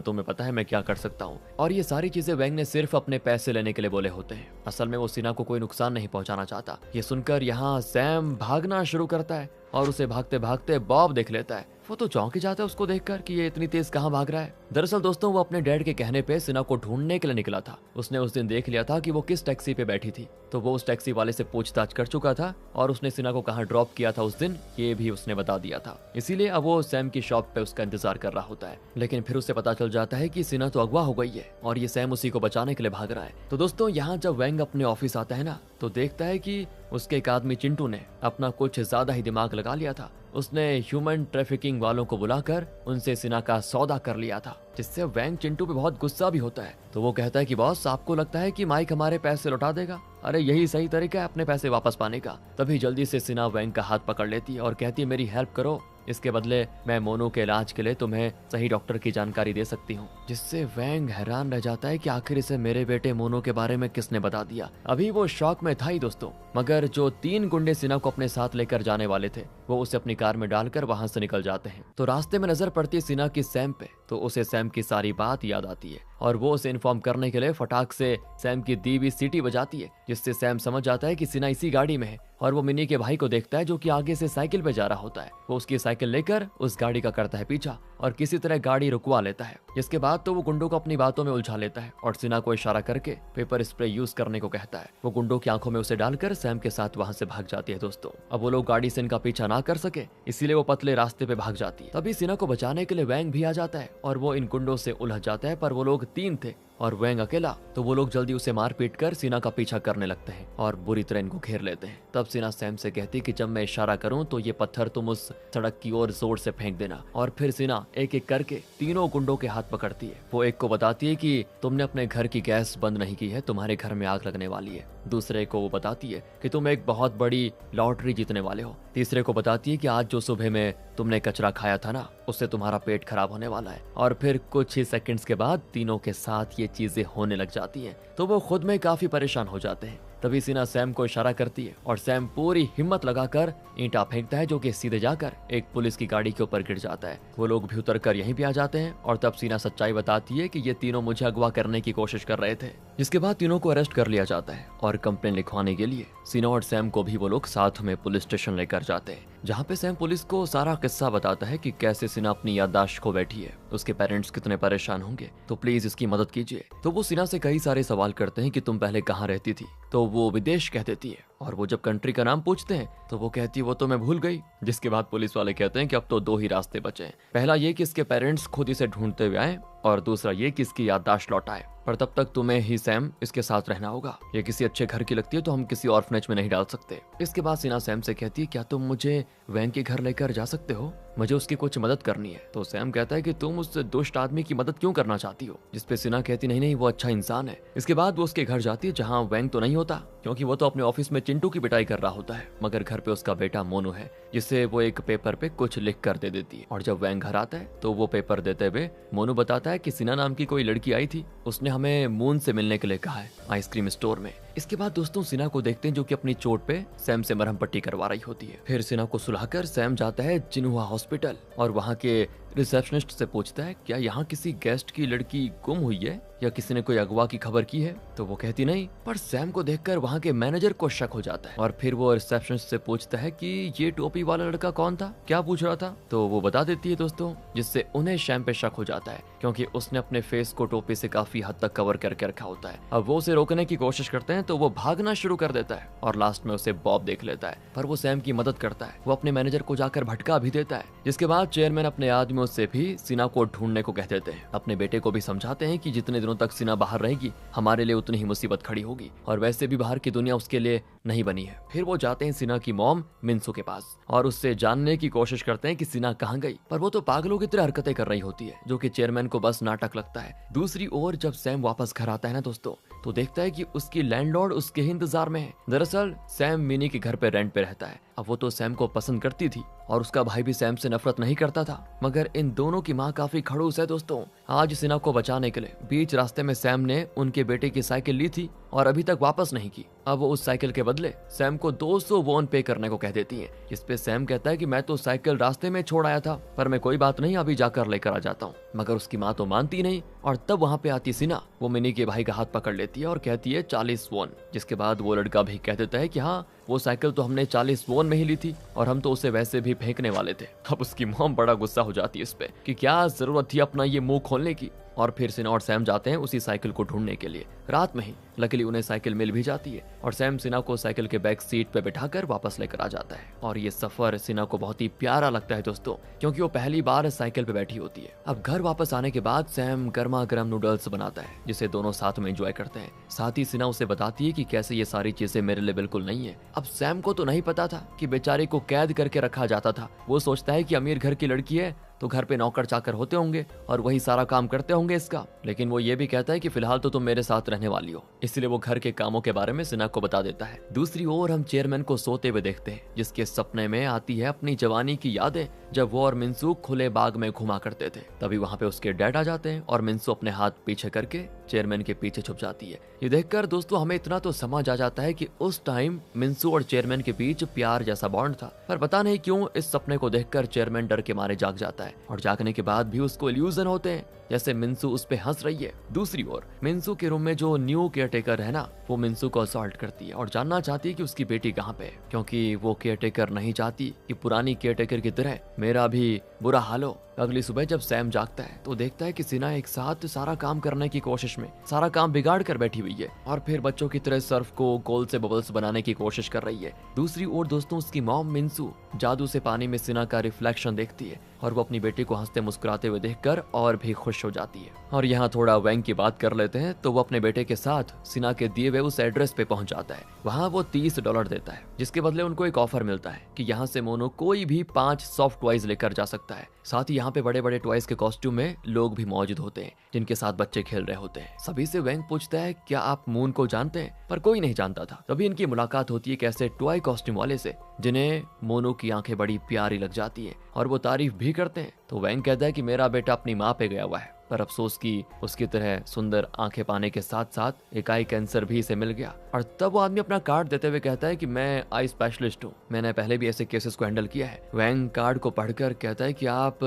तुम्हें पता है मैं क्या कर सकता हूँ। और ये सारी चीजें वेंग ने सिर्फ अपने पैसे लेने के लिए बोले होते हैं। असल में वो सिना को कोई नुकसान नहीं पहुंचाना चाहता। ये सुनकर यहाँ सैम भागना शुरू करता है और उसे भागते भागते बॉब देख लेता है। वो तो चौंक जाता है उसको देखकर कि ये इतनी तेज कहाँ भाग रहा है। दरअसल दोस्तों वो अपने डैड के कहने पे सिना को ढूंढने के लिए निकला था। उसने उस दिन देख लिया था कि वो किस टैक्सी पे बैठी थी, तो वो उस टैक्सी वाले से पूछताछ कर चुका था और उसने सिना को कहाँ ड्रॉप किया था उस दिन ये भी उसने बता दिया था। इसीलिए अब वो सैम की शॉप पे उसका इंतजार कर रहा होता है। लेकिन फिर उसे पता चल जाता है कि सिना तो अगवा हो गई है और ये सैम उसी को बचाने के लिए भाग रहा है। तो दोस्तों यहाँ जब वेंग अपने ऑफिस आता है ना, तो देखता है कि उसके एक आदमी चिंटू ने अपना कुछ ज्यादा ही दिमाग लगा लिया था। उसने ह्यूमन ट्रैफिकिंग वालों को बुलाकर उनसे सिना का सौदा कर लिया था, जिससे वेंग चिंटू पे बहुत गुस्सा भी होता है। तो वो कहता है कि बॉस आपको लगता है कि माइक हमारे पैसे लौटा देगा? अरे यही सही तरीका है अपने पैसे वापस पाने का। तभी जल्दी से सिना वेंग का हाथ पकड़ लेती है और कहती है मेरी हेल्प करो, इसके बदले मैं मोनू के इलाज के लिए तुम्हें सही डॉक्टर की जानकारी दे सकती हूँ। जिससे वेंग हैरान रह जाता है कि आखिर इसे मेरे बेटे मोनू के बारे में किसने बता दिया। अभी वो शॉक में था ही दोस्तों, मगर जो 3 गुंडे सिना को अपने साथ लेकर जाने वाले थे वो उसे अपनी कार में डालकर वहां से निकल जाते हैं। तो रास्ते में नजर पड़ती है सिना की सैम पे, तो उसे सैम की सारी बात याद आती है और वो उसे इन्फॉर्म करने के लिए फटाक से सैम की दी हुई सीटी बजाती है, जिससे सैम समझ जाता है कि सिना इसी गाड़ी में है। और वो मिनी के भाई को देखता है जो कि आगे से साइकिल पे जा रहा होता है। वो उसकी साइकिल लेकर उस गाड़ी का करता है पीछा और किसी तरह गाड़ी रुकवा लेता है। इसके बाद तो वो गुंडों को अपनी बातों में उलझा लेता है और सिना को इशारा करके पेपर स्प्रे यूज करने को कहता है। वो गुंडों की आंखों में उसे डालकर सैम के साथ वहां से भाग जाती है दोस्तों। अब वो लोग गाड़ी से इनका पीछा ना कर सके, इसीलिए वो पतले रास्ते पे भाग जाती है। तभी सिना को बचाने के लिए वैंग भी आ जाता है और वो इन गुंडों से उलझ जाता है, पर वो लोग 3 थे और वैंग अकेला। तो वो लोग जल्दी उसे मार पीट कर सिना का पीछा करने लगते हैं और बुरी तरह इनको घेर लेते हैं। तब सिना सैम से कहती कि जब मैं इशारा करूं तो ये पत्थर तुम उस सड़क की ओर जोर से फेंक देना। और फिर सिना एक एक करके तीनों गुंडों के हाथ पकड़ती है। वो एक को बताती है कि तुमने अपने घर की गैस बंद नहीं की है, तुम्हारे घर में आग लगने वाली है। दूसरे को वो बताती है कि तुम एक बहुत बड़ी लॉटरी जीतने वाले हो। तीसरे को बताती है कि आज जो सुबह में तुमने कचरा खाया था ना, उससे तुम्हारा पेट खराब होने वाला है। और फिर कुछ ही सेकंड्स के बाद तीनों के साथ ये चीजें होने लग जाती हैं। तो वो खुद में काफी परेशान हो जाते हैं। तभी सिना सैम को इशारा करती है और सैम पूरी हिम्मत लगाकर ईंटा फेंकता है, जो कि सीधे जाकर एक पुलिस की गाड़ी के ऊपर गिर जाता है। वो लोग भी उतर कर यहीं पे आ जाते हैं और तब सिना सच्चाई बताती है कि ये तीनों मुझे अगवा करने की कोशिश कर रहे थे। जिसके बाद तीनों को अरेस्ट कर लिया जाता है और कंप्लेन लिखवाने के लिए सिना और सैम को भी वो लोग साथ में पुलिस स्टेशन लेकर जाते हैं, जहाँ पे सैम पुलिस को सारा किस्सा बताता है कि कैसे सिना अपनी याददाश्त खो बैठी है, उसके पेरेंट्स कितने परेशान होंगे, तो प्लीज इसकी मदद कीजिए। तो वो सिना से कई सारे सवाल करते हैं कि तुम पहले कहाँ रहती थी, तो वो विदेश कह देती है। और वो जब कंट्री का नाम पूछते हैं तो वो कहती है वो तो मैं भूल गई। जिसके बाद पुलिस वाले कहते हैं कि अब तो 2 ही रास्ते बचे हैं, पहला ये कि इसके पेरेंट्स खुद इसे ढूंढते हुए आए और दूसरा ये कि इसकी याददाश्त लौटाए, पर तब तक तुम्हें ही सैम इसके साथ रहना होगा। ये किसी अच्छे घर की लगती है तो हम किसी ऑर्फनेज में नहीं डाल सकते। इसके बाद सिना सैम से कहती है क्या तुम मुझे वैंग के घर लेकर जा सकते हो, मुझे उसकी कुछ मदद करनी है। तो सैम कहता है कि तुम उस दुष्ट आदमी की मदद क्यों करना चाहती हो, जिसपे सिना कहती नहीं वो अच्छा इंसान है। इसके बाद वो उसके घर जाती है जहाँ वैंग तो नहीं होता, क्योंकि वो तो अपने ऑफिस में चिंटू की पिटाई कर रहा होता है, मगर घर पे उसका बेटा मोनू है, जिससे वो एक पेपर पे कुछ लिख कर दे देती है। और जब वैंग घर आता है तो वो पेपर देते हुए मोनू बताता है कि सिना नाम की कोई लड़की आई थी, उसने हमें मून से मिलने के लिए कहा है आइसक्रीम स्टोर में। इसके बाद दोस्तों सिना को देखते हैं जो कि अपनी चोट पे सैम से मरहम पट्टी करवा रही होती है। फिर सिना को सुलाकर सैम जाता है जिनहुआ हॉस्पिटल और वहाँ के रिसेप्शनिस्ट से पूछता है क्या यहाँ किसी गेस्ट की लड़की गुम हुई है या किसी ने कोई अगवा की खबर की है। तो वो कहती नहीं, पर सैम को देखकर वहाँ के मैनेजर को शक हो जाता है और फिर वो रिसेप्शनिस्ट से पूछता है कि ये टोपी वाला लड़का कौन था, क्या पूछ रहा था। तो वो बता देती है दोस्तों, जिससे उन्हें सैम पे शक हो जाता है क्योंकि उसने अपने फेस को टोपी से काफी हद तक कवर करके रखा होता है। अब वो उसे रोकने की कोशिश करते हैं तो वो भागना शुरू कर देता है और लास्ट में उसे बॉब देख लेता है, पर वो सैम की मदद करता है। वो अपने मैनेजर को जाकर भटका भी देता है, जिसके बाद चेयरमैन अपने आदमियों से भी सिना को ढूंढने को कह देते हैं। अपने बेटे को भी समझाते हैं कि जितने दिनों तक सिना बाहर रहेगी हमारे लिए उतनी ही मुसीबत खड़ी होगी और वैसे भी बाहर की दुनिया उसके लिए नहीं बनी है। फिर वो जाते हैं सिना की मॉम मिन्सू के पास और उससे जानने की कोशिश करते हैं कि सिना कहाँ गई, पर वो तो पागलों की तरह हरकतें कर रही होती है, जो कि चेयरमैन को बस नाटक लगता है। दूसरी ओर जब सैम वापस घर आता है ना दोस्तों, तो देखता है कि उसकी लैंडलॉर्ड उसके ही इंतजार में है। दरअसल सैम मिनी के घर पे रेंट पे रहता है। अब वो तो सैम को पसंद करती थी और उसका भाई भी सैम से नफरत नहीं करता था, मगर इन दोनों की माँ काफी खड़ूस है दोस्तों। आज सिना को बचाने के लिए बीच रास्ते में सैम ने उनके बेटे की साइकिल ली थी और अभी तक वापस नहीं की। अब वो उस साइकिल के बदले सैम को 200 वॉन पे करने को कह देती है। इस पे सैम कहता है कि मैं तो साइकिल रास्ते में छोड़ आया था, पर मैं कोई बात नहीं, अभी जाकर लेकर आ जाता हूँ। मगर उसकी माँ तो मानती नहीं और तब वहाँ पे आती सिना, वो मिनी के भाई का हाथ पकड़ लेती है और कहती है 40 वॉन। जिसके बाद वो लड़का भी कह देता है कि हाँ, वो साइकिल तो हमने 40 वॉन में ही ली थी और हम तो उसे वैसे भी फेंकने वाले थे। अब उसकी मॉम बड़ा गुस्सा हो जाती है इस पे कि क्या जरूरत थी अपना ये मुंह खोलने की। और फिर सिना और सैम जाते हैं उसी साइकिल को ढूंढने के लिए। रात में ही लकीली उन्हें साइकिल मिल भी जाती है और सैम सिना को साइकिल के बैक सीट पे बिठाकर वापस लेकर आ जाता है। और ये सफर सिना को बहुत ही प्यारा लगता है दोस्तों, क्योंकि वो पहली बार साइकिल पे बैठी होती है। अब घर वापस आने के बाद सैम गर्मा गर्म नूडल्स बनाता है, जिसे दोनों साथ में एंजॉय करते हैं। साथ ही सिना उसे बताती है कि कैसे ये सारी चीजें मेरे लिए बिल्कुल नहीं है। अब सैम को तो नहीं पता था कि बेचारे को कैद करके रखा जाता था। वो सोचता है कि अमीर घर की लड़की है तो घर पे नौकर चाकर होते होंगे और वही सारा काम करते होंगे इसका। लेकिन वो ये भी कहता है कि फिलहाल तो तुम मेरे साथ रहने वाली हो, इसलिए वो घर के कामों के बारे में सिना को बता देता है। दूसरी ओर हम चेयरमैन को सोते हुए देखते हैं, जिसके सपने में आती है अपनी जवानी की यादें, जब वो और मिन्सू खुले बाग में घुमा करते थे। तभी वहाँ पे उसके डैड आ जाते हैं और मिन्सू अपने हाथ पीछे करके चेयरमैन के पीछे छुप जाती है। ये देखकर दोस्तों हमें इतना तो समझ आ जाता है कि उस टाइम मिन्सू और चेयरमैन के बीच प्यार जैसा बॉन्ड था। पर पता नहीं क्यों इस सपने को देखकर चेयरमैन डर के मारे जाग जाता है और जागने के बाद भी उसको इल्यूजन होते हैं जैसे मिन्सू उस पे हंस रही है। दूसरी ओर मिन्सू के रूम में जो न्यू केयरटेकर है ना, वो मिन्सू को असॉल्ट करती है और जानना चाहती है कि उसकी बेटी कहाँ पे है, क्योंकि वो केयरटेकर नहीं चाहती कि पुरानी केयरटेकर की तरह मेरा भी बुरा हाल हो। अगली सुबह जब सैम जागता है तो देखता है कि सिना एक साथ सारा काम करने की कोशिश में सारा काम बिगाड़ कर बैठी हुई है और फिर बच्चों की तरह सर्फ को गोल से बबल्स बनाने की कोशिश कर रही है। दूसरी ओर दोस्तों उसकी मॉम मिन्सू जादू से पानी में सिना का रिफ्लेक्शन देखती है और वो अपनी बेटी को हंसते मुस्कुराते हुए देखकर और भी खुश हो जाती है। और यहाँ थोड़ा वैंग की बात कर लेते हैं तो वो अपने बेटे के साथ सिना के दिए हुए उस एड्रेस पे पहुंच जाता है। वहाँ वो $30 देता है, जिसके बदले उनको एक ऑफर मिलता है कि यहाँ से मोनो कोई भी 5 सॉफ्ट टॉयज लेकर जा सकता है। साथ ही यहाँ पे बड़े बड़े टॉयज के कॉस्ट्यूम में लोग भी मौजूद होते हैं जिनके साथ बच्चे खेल रहे होते हैं। सभी से वैंग पूछता है क्या आप मून को जानते हैं, पर कोई नहीं जानता था। तभी इनकी मुलाकात होती है एक ऐसे टॉय कॉस्ट्यूम वाले से जिन्हें मोनो की आंखें बड़ी प्यारी लग जाती है और वो तारीफ भी करते हैं। तो वैंग कहता है कि मेरा बेटा अपनी माँ पे गया हुआ है, पर अफसोस की उसकी तरह सुंदर आंखें पाने के साथ साथ एक आई कैंसर भी इसे मिल गया। और तब वो आदमी अपना कार्ड देते हुए कहता है कि मैं आई स्पेशलिस्ट हूँ, मैंने पहले भी ऐसे केसेस को हैंडल किया है। वैंग कार्ड को पढ़कर कहता है कि आप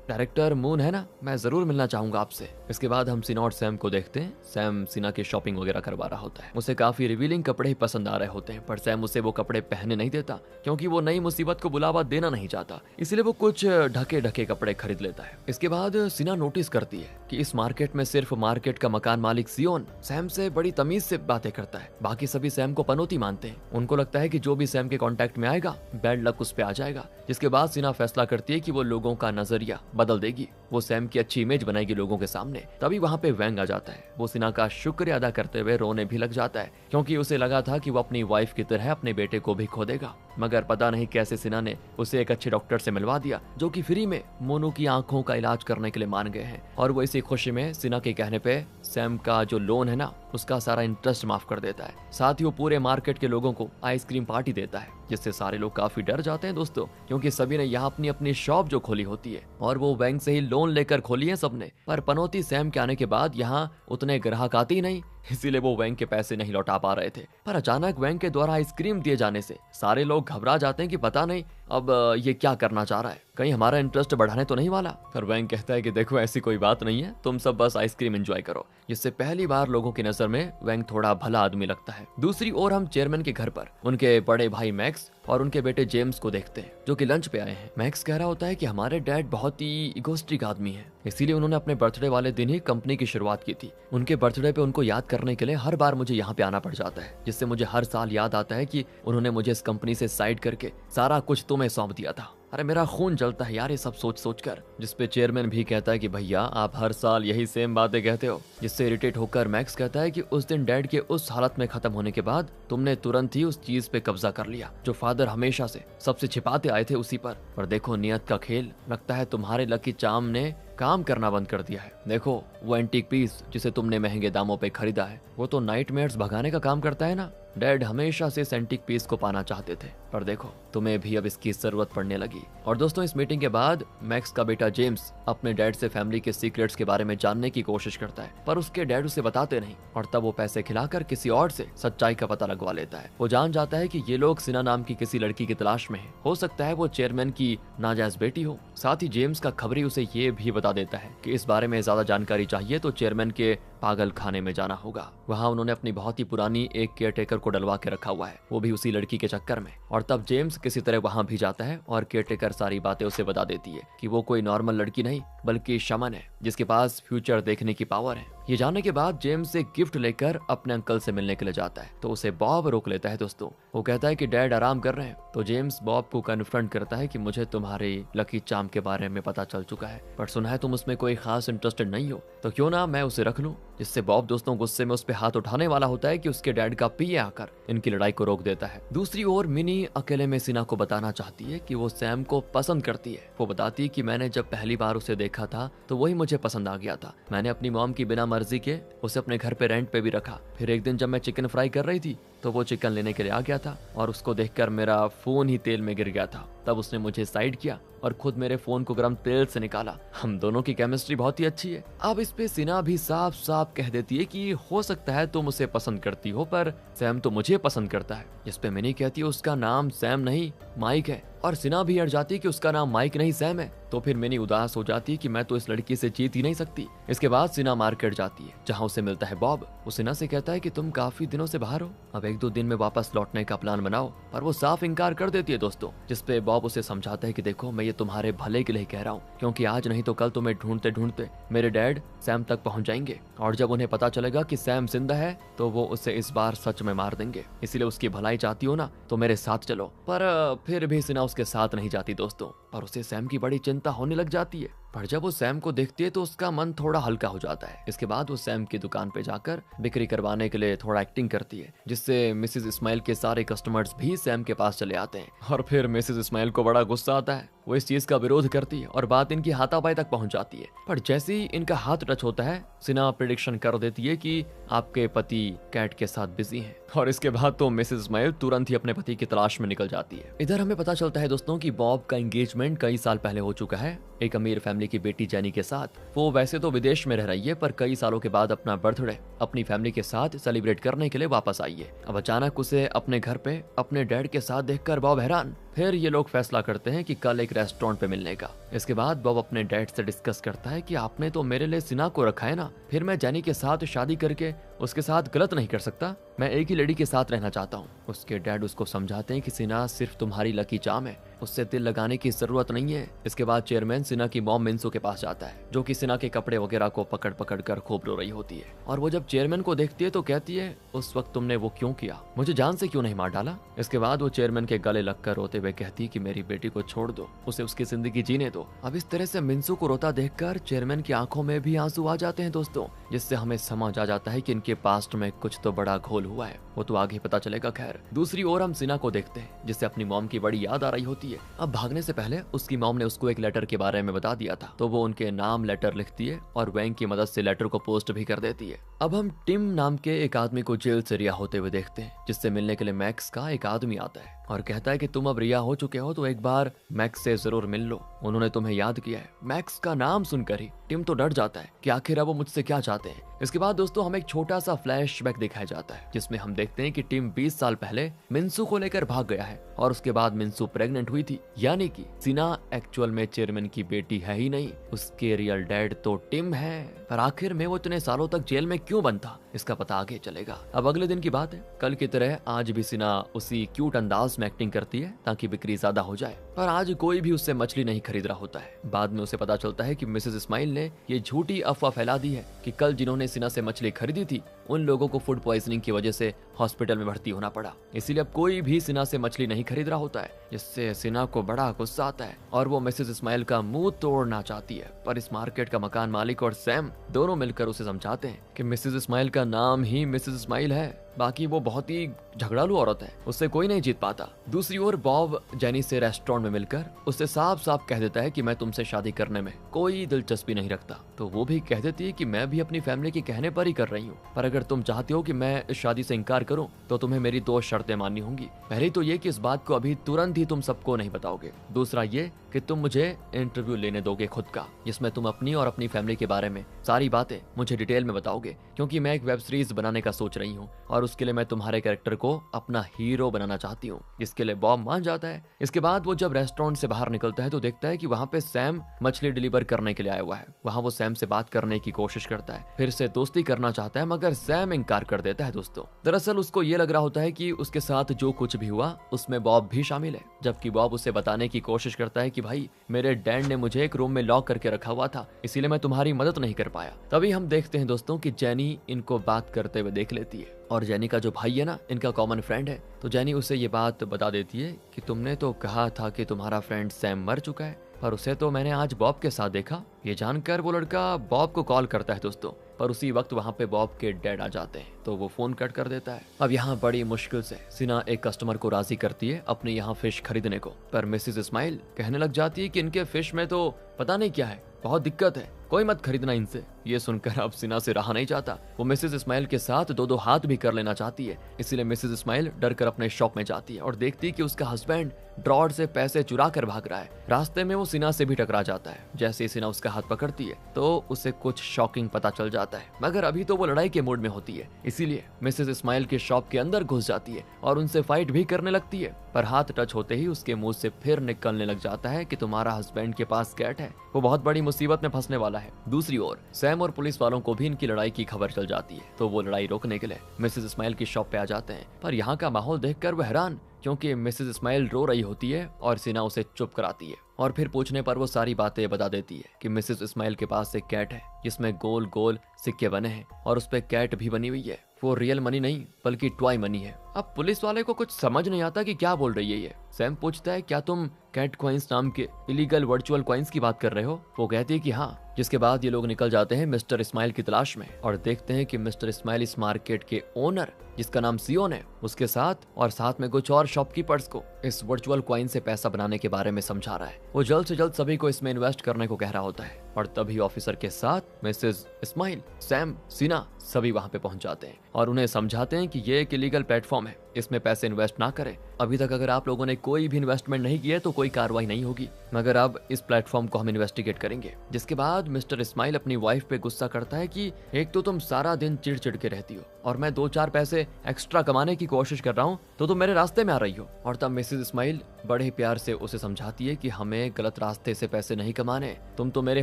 डायरेक्टर मून है ना, मैं जरूर मिलना चाहूंगा आपसे। इसके बाद हम सिना और सैम को देखते हैं। सैम सिना की शॉपिंग वगैरह करवा रहा होता है। उसे काफी रिवीलिंग कपड़े ही पसंद आ रहे होते हैं, पर सैम उसे वो कपड़े पहनने नहीं देता क्योंकि वो नई मुसीबत को बुलावा देना नहीं चाहता, इसलिए वो कुछ ढके ढके कपड़े खरीद लेता है। इसके बाद सिना नोटिस करती है कि इस मार्केट में सिर्फ मार्केट का मकान मालिक सियोन सैम से बड़ी तमीज से बातें करता है। बाकी सभी सैम को पनौती मानते हैं। उनको लगता है कि जो भी सैम के कांटेक्ट में आएगा बैड लक उस पे आ जाएगा। जिसके बाद सिना फैसला करती है कि वो लोगों का नजरिया बदल देगी, वो सैम की अच्छी इमेज बनाएगी लोगों के सामने। तभी वहाँ पे वैंग आ जाता है। वो सिना का शुक्रिया अदा करते हुए रोने भी लग जाता है क्योंकि उसे लगा था कि वो अपनी वाइफ की तरह अपने बेटे को भी खो देगा। मगर पता नहीं कैसे सिना ने उसे एक अच्छे डॉक्टर से मिलवा दिया जो कि फ्री में मोनू की आंखों का इलाज करने के लिए मान गए हैं। और वो इसी खुशी में सिना के कहने पे सैम का जो लोन है ना, उसका सारा इंटरेस्ट माफ कर देता है। साथ ही वो पूरे मार्केट के लोगों को आइसक्रीम पार्टी देता है, जिससे सारे लोग काफी डर जाते हैं दोस्तों, क्योंकि सभी ने यहाँ अपनी अपनी शॉप जो खोली होती है और वो बैंक से ही लोन लेकर खोली है सबने। पर पनौती सैम के आने के बाद यहाँ उतने ग्राहक आते ही नहीं इसीलिए वो वैंग के पैसे नहीं लौटा पा रहे थे। पर अचानक वैंग के द्वारा आइसक्रीम दिए जाने से सारे लोग घबरा जाते हैं कि पता नहीं अब ये क्या करना चाह रहा है, कहीं हमारा इंटरेस्ट बढ़ाने तो नहीं वाला। पर वैंग कहता है कि देखो ऐसी कोई बात नहीं है, तुम सब बस आइसक्रीम एंजॉय करो। जिससे पहली बार लोगों की नजर में वैंग थोड़ा भला आदमी लगता है। दूसरी ओर हम चेयरमैन के घर पर उनके बड़े भाई मैक्स और उनके बेटे जेम्स को देखते हैं, जो कि लंच पे आए हैं। मैक्स कह रहा होता है कि हमारे डैड बहुत ही इगोस्टिक आदमी है, इसीलिए उन्होंने अपने बर्थडे वाले दिन ही कंपनी की शुरुआत की थी। उनके बर्थडे पे उनको याद करने के लिए हर बार मुझे यहाँ पे आना पड़ जाता है, जिससे मुझे हर साल याद आता है कि उन्होंने मुझे इस कंपनी से साइड करके सारा कुछ तुम्हें सौंप दिया था। अरे मेरा खून जलता है यार ये सब सोच सोच कर। जिसपे चेयरमैन भी कहता है कि भैया आप हर साल यही सेम बातें कहते हो। जिससे इरिटेट होकर मैक्स कहता है कि उस दिन डैड के उस हालत में खत्म होने के बाद तुमने तुरंत ही उस चीज पे कब्जा कर लिया जो फादर हमेशा से सबसे छिपाते आए थे उसी पर देखो नियत का खेल, लगता है तुम्हारे लकी चार्म ने काम करना बंद कर दिया है। देखो वो एंटीक पीस जिसे तुमने महंगे दामों पे खरीदा है, वो तो नाइटमेयर्स भगाने का काम करता है ना। डैड हमेशा से इस एंटीक पीस को पाना चाहते थे, पर देखो तुम्हें भी अब इसकी जरूरत पड़ने लगी। और दोस्तों इस मीटिंग के बाद मैक्स का बेटा जेम्स अपने डैड से फैमिली के सीक्रेट्स के बारे में जानने की कोशिश करता है, पर उसके डैड उसे बताते नहीं। और तब वो पैसे खिलाकर किसी और से सच्चाई का पता लगवा लेता है। वो जान जाता है कि ये लोग सिना नाम की किसी लड़की की तलाश में है। हो सकता है वो चेयरमैन की नाजायज बेटी हो। साथ ही जेम्स का खबरी उसे ये भी बता देता है कि इस बारे में ज्यादा जानकारी चाहिए तो चेयरमैन के पागल खाने में जाना होगा। वहाँ उन्होंने अपनी बहुत ही पुरानी एक केयरटेकर को डलवा के रखा हुआ है, वो भी उसी लड़की के चक्कर में। और तब जेम्स किसी तरह वहाँ भी जाता है और केयरटेकर सारी बातें उसे बता देती है कि वो कोई नॉर्मल लड़की नहीं बल्कि शमन है, जिसके पास फ्यूचर देखने की पावर है। ये जानने के बाद जेम्स एक गिफ्ट लेकर अपने अंकल से मिलने के लिए जाता है, तो उसे बॉब रोक लेता है। दोस्तों वो कहता है कि डैड आराम कर रहे हैं, तो जेम्स बॉब को कन्फ्रंट करता है कि मुझे तुम्हारी लकी चार्म के बारे में पता चल चुका है, पर सुना है तुम उसमें कोई खास इंटरेस्टेड नहीं हो, तो क्यों ना मैं उसे रख लूं। जिससे बॉब दोस्तों गुस्से में उस पे हाथ उठाने वाला होता है कि उसके डैड का पीए आकर इनकी लड़ाई को रोक देता है। दूसरी ओर मिनी अकेले में सिना को बताना चाहती है कि वो सैम को पसंद करती है। वो बताती है कि मैंने जब पहली बार उसे देखा था तो वही मुझे पसंद आ गया था। मैंने अपनी मॉम की बिना मर्जी के उसे अपने घर पे रेंट पे भी रखा। फिर एक दिन जब मैं चिकन फ्राई कर रही थी तो वो चिकन लेने के लिए आ गया था और उसको देखकर मेरा फोन ही तेल में गिर गया था। तब उसने मुझे साइड किया और खुद मेरे फोन को गर्म तेल से निकाला। हम दोनों की केमिस्ट्री बहुत ही अच्छी है। अब इस पे सिना भी साफ साफ कह देती है कि हो सकता है तुम उसे पसंद करती हो, पर सैम तो मुझे पसंद करता है। इस पे मिनी कहती है उसका नाम सैम नहीं माइक है, और सिना भी अड़ जाती है कि उसका नाम माइक नहीं सैम है। तो फिर मिनी उदास हो जाती है कि मैं तो इस लड़की से जीत ही नहीं सकती। इसके बाद सिना मार्केट जाती है जहाँ उसे मिलता है बॉब। वो सिना से कहता है कि तुम काफी दिनों से बाहर हो, अब 1-2 दिन में वापस लौटने का प्लान बनाओ, पर वो साफ इनकार कर देती है। दोस्तों जिसपे बॉब उसे समझाता है कि देखो मैं ये तुम्हारे भले के लिए कह रहा हूँ, क्योंकि आज नहीं तो कल तुम्हें ढूंढते ढूंढते मेरे डैड सैम तक पहुंच जाएंगे, और जब उन्हें पता चलेगा कि सैम जिंदा है तो वो उसे इस बार सच में मार देंगे। इसीलिए उसकी भलाई चाहती हो ना तो मेरे साथ चलो। पर फिर भी सिना उसके साथ नहीं जाती दोस्तों, और उसे सैम की बड़ी चिंता होने लग जाती है। पर जब वो सैम को देखती है तो उसका मन थोड़ा हल्का हो जाता है। इसके बाद वो सैम की दुकान पे जाकर बिक्री करवाने के लिए थोड़ा एक्टिंग करती है, जिससे मिसेस इस्माइल के सारे कस्टमर्स भी सैम के पास चले आते हैं। और फिर मिसेस इस्माइल को बड़ा गुस्सा आता है, वो इस चीज का विरोध करती है और बात इनकी हाथापाई तक पहुंच जाती है। पर जैसे ही इनका हाथ टच होता है सिना प्रेडिक्शन कर देती है कि आपके पति कैट के साथ बिजी हैं, और इसके बाद तो मिसेस इस्माइल तुरंत ही अपने पति की तलाश में निकल जाती है। इधर हमें पता चलता है दोस्तों कि बॉब का एंगेजमेंट कई साल पहले हो चुका है एक अमीर फैमिली की बेटी जेनी के साथ। वो वैसे तो विदेश में रह रही है, पर कई सालों के बाद अपना बर्थडे अपनी फैमिली के साथ सेलिब्रेट करने के लिए वापस आई है। अब अचानक उसे अपने घर पे अपने डैड के साथ देखकर बॉब हैरान। फिर ये लोग फैसला करते हैं कि कल एक रेस्टोरेंट पे मिलने का। इसके बाद बॉब अपने डैड से डिस्कस करता है कि आपने तो मेरे लिए सिना को रखा है ना, फिर मैं जेनी के साथ शादी करके उसके साथ गलत नहीं कर सकता, मैं एक ही लड़ी के साथ रहना चाहता हूँ। उसके डैड उसको समझाते हैं कि सिना सिर्फ तुम्हारी लकी चार्म है, उससे दिल लगाने की जरूरत नहीं है। इसके बाद चेयरमैन सिना की मॉम मिंसू के पास जाता है, जो कि सिना के कपड़े वगैरह को पकड़ पकड़ कर खूब रो रही होती है। और वो जब चेयरमैन को देखती है तो कहती है उस वक्त तुमने वो क्यों किया, मुझे जान से क्यों नहीं मार डाला। इसके बाद वो चेयरमैन के गले लगकर रोते हुए कहती है कि मेरी बेटी को छोड़ दो, उसे उसकी जिंदगी जीने दो। अब इस तरह से मिंसू को रोता देखकर चेयरमैन की आंखों में भी आंसू आ जाते हैं दोस्तों, जिससे हमें समझ आ जाता है कि इनके पास्ट में कुछ तो बड़ा घोल हुआ है, वो तो आगे पता चलेगा। खैर दूसरी ओर हम सिना को देखते हैं, जिससे अपनी मॉम की बड़ी याद आ रही होती है। अब भागने से पहले उसकी मॉम ने उसको एक लेटर के बारे में बता दिया था, तो वो उनके नाम लेटर लिखती है और बैंक की मदद से लेटर को पोस्ट भी कर देती है। अब हम टिम नाम के एक आदमी को जेल से रिहा होते हुए देखते हैं, जिससे मिलने के लिए मैक्स का एक आदमी आता है और कहता है कि तुम अब रिहा हो चुके हो तो एक बार मैक्स से जरूर मिल लो, उन्होंने तुम्हें याद किया है। मैक्स का नाम सुनकर ही टिम तो डर जाता है कि आखिर अब वो मुझसे क्या चाहते हैं। इसके बाद दोस्तों हमें एक छोटा सा फ्लैशबैक दिखाया जाता है जिसमें हम देखते हैं कि टिम 20 साल पहले मिन्सू को लेकर भाग गया है और उसके बाद मिन्सू प्रेग्नेंट हुई थी, यानी कि सिना एक्चुअल में चेयरमैन की बेटी है ही नहीं, उसके रियल डैड तो टिम है। पर आखिर में वो इतने सालों तक जेल में क्यों बंद था, इसका पता आगे चलेगा। अब अगले दिन की बात है, कल की तरह आज भी सिना उसी क्यूट अंदाज में एक्टिंग करती है ताकि बिक्री ज्यादा हो जाए, पर आज कोई भी उससे मछली नहीं खरीद रहा होता है। बाद में उसे पता चलता है कि मिसेस इस्माइल ने ये झूठी अफवाह फैला दी है कि कल जिन्होंने सिना से मछली खरीदी थी उन लोगों को फूड पॉइजनिंग की वजह से हॉस्पिटल में भर्ती होना पड़ा, इसीलिए अब कोई भी सिना से मछली नहीं खरीद रहा होता है, जिससे सिना को बड़ा गुस्सा आता है और वो मिसेस इस्माइल का मुंह तोड़ना चाहती है। पर इस मार्केट का मकान मालिक और सैम दोनों मिलकर उसे समझाते हैं कि मिसेस इस्माइल का नाम ही मिसेस इस्माइल है, बाकी वो बहुत ही झगड़ालू औरत है, उससे कोई नहीं जीत पाता। दूसरी ओर बॉब जेनी से रेस्टोरेंट में मिलकर उससे साफ साफ कह देता है कि मैं तुमसे शादी करने में कोई दिलचस्पी नहीं रखता, तो वो भी कह देती है कि मैं भी अपनी फैमिली के कहने पर ही कर रही हूँ, पर अगर तुम चाहती हो कि मैं इस शादी से इनकार करूँ तो तुम्हें मेरी 2 शर्तें माननी होंगी। पहली तो ये कि इस बात को अभी तुरंत ही तुम सबको नहीं बताओगे, दूसरा ये कि तुम मुझे इंटरव्यू लेने दोगे खुद का, जिसमें तुम अपनी और अपनी फैमिली के बारे में सारी बातें मुझे डिटेल में बताओगे, क्योंकि मैं एक वेब सीरीज बनाने का सोच रही हूँ और उसके लिए मैं तुम्हारे कैरेक्टर को अपना हीरो बनाना चाहती हूँ, जिसके लिए बॉब मान जाता है। इसके बाद वो जब रेस्टोरेंट से बाहर निकलता है तो देखता है कि वहाँ पे सैम मछली डिलीवर करने के लिए आया हुआ है। वहाँ वो सैम से बात करने की कोशिश करता है, फिर से दोस्ती करना चाहता है, मगर सैम इनकार कर देता है। दोस्तों दरअसल उसको ये लग रहा होता है कि उसके साथ जो कुछ भी हुआ उसमें बॉब भी शामिल है, जबकि बॉब उसे बताने की कोशिश करता है कि भाई मेरे डैड ने मुझे एक रूम में लॉक करके रखा हुआ था, इसीलिए मैं तुम्हारी मदद नहीं कर पाया। तभी हम देखते हैं दोस्तों कि जेनी इनको बात करते हुए देख लेती है और जेनी का जो भाई है ना, इनका कॉमन फ्रेंड है, तो जेनी उसे ये बात बता देती है कि तुमने तो कहा था कि तुम्हारा फ्रेंड सैम मर चुका है, पर उसे तो मैंने आज बॉब के साथ देखा। ये जानकर वो लड़का बॉब को कॉल करता है दोस्तों, पर उसी वक्त वहाँ पे बॉब के डैड आ जाते हैं तो वो फोन कट कर देता है। अब यहाँ बड़ी मुश्किल से सिना एक कस्टमर को राजी करती है अपने यहाँ फिश खरीदने को, पर मिसेस इस्माइल कहने लग जाती है कि इनके फिश में तो पता नहीं क्या है, बहुत दिक्कत है, कोई मत खरीदना इनसे। ये सुनकर अब सिना से रहा नहीं जाता, वो मिसेस इस्माइल के साथ 2-2 हाथ भी कर लेना चाहती है, इसीलिए मिसेस इस्माइल डर कर अपने शॉप में जाती है और देखती है कि उसका हस्बैंड ड्रॉर से पैसे चुरा कर भाग रहा है। रास्ते में वो सिना से भी टकरा जाता है, जैसे ही सिना उसका हाथ पकड़ती है तो उसे कुछ शॉकिंग पता चल जाता है, मगर अभी तो वो लड़ाई के मूड में होती है, इसीलिए मिसेस इस्माइल के शॉप के अंदर घुस जाती है और उनसे फाइट भी करने लगती है, पर हाथ टच होते ही उसके मुंह से फिर निकलने लग जाता है कि तुम्हारा हस्बैंड के पास कैट है, वो बहुत बड़ी मुसीबत में फंसने वाला है। दूसरी ओर सैम और पुलिस वालों को भी इनकी लड़ाई की खबर चल जाती है, तो वो लड़ाई रोकने के लिए मिसेस इस्माइल की शॉप पे आ जाते हैं, पर यहाँ का माहौल देखकर वो हैरान, क्योंकि मिसेस इस्माइल रो रही होती है और सिना उसे चुप कराती है और फिर पूछने पर वो सारी बातें बता देती है कि मिसेस इस्माइल के पास एक कैट है जिसमें गोल गोल सिक्के बने हैं और उस पे कैट भी बनी हुई है, वो रियल मनी नहीं बल्कि टॉय मनी है। अब पुलिस वाले को कुछ समझ नहीं आता कि क्या बोल रही है ये। सैम पूछता है क्या तुम कैट कॉइंस नाम के इलीगल वर्चुअल कॉइंस की बात कर रहे हो? वो कहती है कि हाँ, जिसके बाद ये लोग निकल जाते हैं मिस्टर इस्माइल की तलाश में और देखते हैं कि मिस्टर इस्माइल इस मार्केट के ओनर जिसका नाम सियोन है उसके साथ में कुछ और शॉपकीपर्स को इस वर्चुअल कॉइन से पैसा बनाने के बारे में समझा रहा है। वो जल्द से जल्द सभी को इसमें इन्वेस्ट करने को कह रहा होता है और तभी ऑफिसर के साथ मिसेस इस्माइल, सैम, सिना सभी वहां पे पहुंच जाते हैं और उन्हें समझाते हैं कि ये एक इलीगल प्लेटफॉर्म है, इसमें पैसे इन्वेस्ट ना करें। अभी तक अगर आप लोगों ने कोई भी इन्वेस्टमेंट नहीं किया तो कोई कार्रवाई नहीं होगी, मगर अब इस प्लेटफॉर्म को हम इन्वेस्टिगेट करेंगे। जिसके बाद मिस्टर इस्माइल अपनी वाइफ पे गुस्सा करता है कि एक तो तुम सारा दिन चिढ़ के रहती हो और मैं 2-4 पैसे एक्स्ट्रा कमाने की कोशिश कर रहा हूँ तो तुम मेरे रास्ते में आ रही हो। और तब मिसेस इस्माइल बड़े प्यार से उसे समझाती है कि हमें गलत रास्ते से पैसे नहीं कमाने, तुम तो मेरे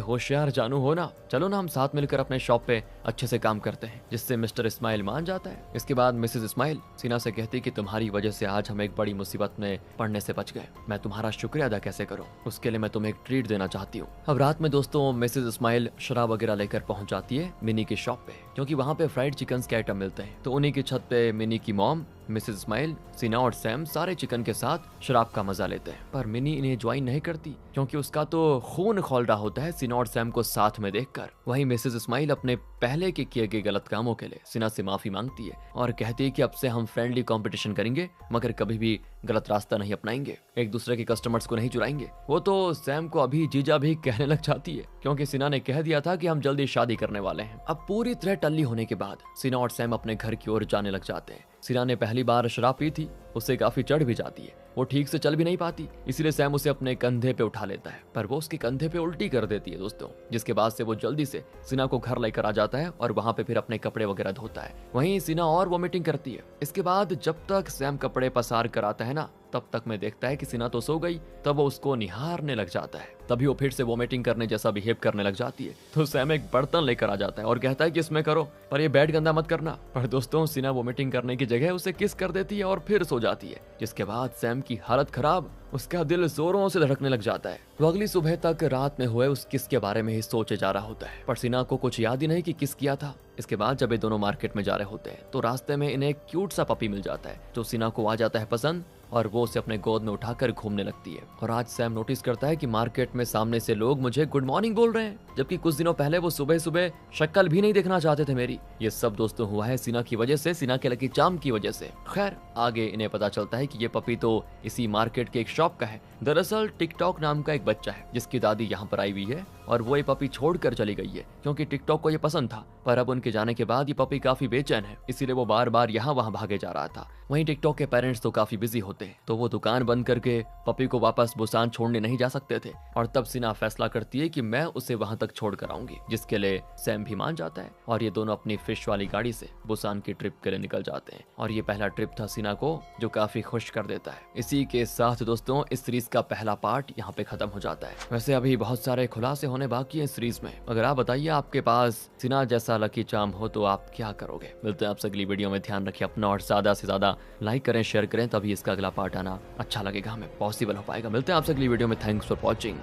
होशियार जानू हो ना, चलो ना हम साथ मिलकर अपने शॉप पे अच्छे से काम करते हैं, जिससे मिस्टर इस्माइल मान जाता है। इसके बाद मिसेस इस्माइल सिना से कहती कि तुम्हारी वजह से आज हम एक बड़ी मुसीबत में पड़ने से बच गए, मैं तुम्हारा शुक्रिया अदा कैसे करूं, उसके लिए मैं तुम्हें एक ट्रीट देना चाहती हूँ। अब रात में दोस्तों मिसेस इस्माइल शराब वगैरह लेकर पहुंच जाती है मिनी की शॉप पे, क्योंकि वहाँ पे फ्राइड चिकन के आइटम मिलते हैं। तो उन्हीं की छत पे मिनी की मॉम, मिसेस इस्माइल, सिना और सैम सारे चिकन के साथ शराब का मजा लेते हैं, पर मिनी इन्हें ज्वाइन नहीं करती क्योंकि उसका तो खून खौल रहा होता है सिना और सैम को साथ में देखकर। वहीं मिसेस इस्माइल अपने पहले के किए गए गलत कामों के लिए सिना से माफी मांगती है और कहती है कि अब से हम फ्रेंडली कंपटीशन करेंगे, मगर कभी भी गलत रास्ता नहीं अपनाएंगे, एक दूसरे के कस्टमर्स को नहीं चुराएंगे। वो तो सैम को अभी जीजा भी कहने लग जाती है, क्योंकि सिन्हा ने कह दिया था कि हम जल्दी शादी करने वाले हैं। अब पूरी तरह टल्ली होने के बाद सिन्हा और सैम अपने घर की ओर जाने लग जाते हैं। सिन्हा ने पहली बार शराब पी थी, उससे काफी चढ़ भी जाती है, वो ठीक से चल भी नहीं पाती, इसलिए सैम उसे अपने कंधे पे उठा लेता है, पर वो उसके कंधे पे उल्टी कर देती है दोस्तों, जिसके बाद से वो जल्दी से सिन्हा को घर लेकर आ जाता है और वहां पे फिर अपने कपड़े वगैरह धोता है। वहीं सिन्हा और वोमिटिंग करती है। इसके बाद जब तक सैम कपड़े पसार कर आता है ना, तब तक में देखता है कि सिन्हा तो सो गई, तब वो उसको निहारने लग जाता है। तभी वो फिर से वोमिटिंग करने जैसा बिहेव करने लग जाती है, तो सैम एक बर्तन लेकर आ जाता है और कहता है कि इसमें करो, पर ये बेड गंदा मत करना। पर दोस्तों सिन्हा वोमिटिंग करने की जगह उसे किस कर देती है और फिर सो जाती है, जिसके बाद सैम की हालत खराब, उसका दिल जोरों से धड़कने लग जाता है। वो अगली सुबह तक रात में हुए उस किस के बारे में ही सोचे जा रहा होता है, पर सिन्हा को कुछ याद ही नहीं कि किस किया था। इसके बाद जब ये दोनों मार्केट में जा रहे होते हैं तो रास्ते में इन्हें एक क्यूट सा पपी मिल जाता है, जो सिन्हा को आ जाता है पसंद और वो उसे अपने गोद में उठाकर घूमने लगती है। और आज सैम नोटिस करता है कि मार्केट में सामने से लोग मुझे गुड मॉर्निंग बोल रहे हैं, जबकि कुछ दिनों पहले वो सुबह सुबह शक्ल भी नहीं देखना चाहते थे मेरी। ये सब दोस्तों हुआ है सिन्हा की वजह से, सिन्हा के लकी चार्म की वजह से। खैर आगे इन्हें पता चलता है कि ये पपी तो इसी मार्केट के एक शॉप का है। दरअसल टिकटॉक नाम का एक बच्चा है जिसकी दादी यहाँ पर आई हुई है और वो ये पपी छोड़कर चली गई है, क्योंकि टिकटॉक को ये पसंद था, पर अब उनके जाने के बाद ये पपी काफी बेचैन है, इसीलिए वो बार बार यहाँ वहाँ भागे जा रहा था। वहीं टिकटॉक के पेरेंट्स तो काफी बिजी होते हैं, तो वो दुकान बंद करके पपी को वापस बुसान छोड़ने नहीं जा सकते थे। और तब सिन्हा फैसला करती है कि मैं उसे वहां तक छोड़ कर आऊंगी, जिसके लिए सैम भी मान जाता है और ये दोनों अपनी फिश वाली गाड़ी से बुसान की ट्रिप के लिए निकल जाते हैं। और ये पहला ट्रिप था सिन्हा को, जो काफी खुश कर देता है। इसी के साथ दोस्तों इस सीरीज का पहला पार्ट यहाँ पे खत्म हो जाता है। वैसे अभी बहुत सारे खुलासे होने बाकी है इस सीरीज में। अगर आप बताइए आपके पास सिन्हा जैसा लकी चार्म हो तो आप क्या करोगे? मिलते हैं आपसे अगली वीडियो में। ध्यान रखिए अपना और ज्यादा से ज्यादा लाइक करें, शेयर करें, तभी इसका अगला पार्ट आना अच्छा लगेगा, हमें पॉसिबल हो पाएगा। मिलते हैं आपसे अगली वीडियो में। Thanks for watching.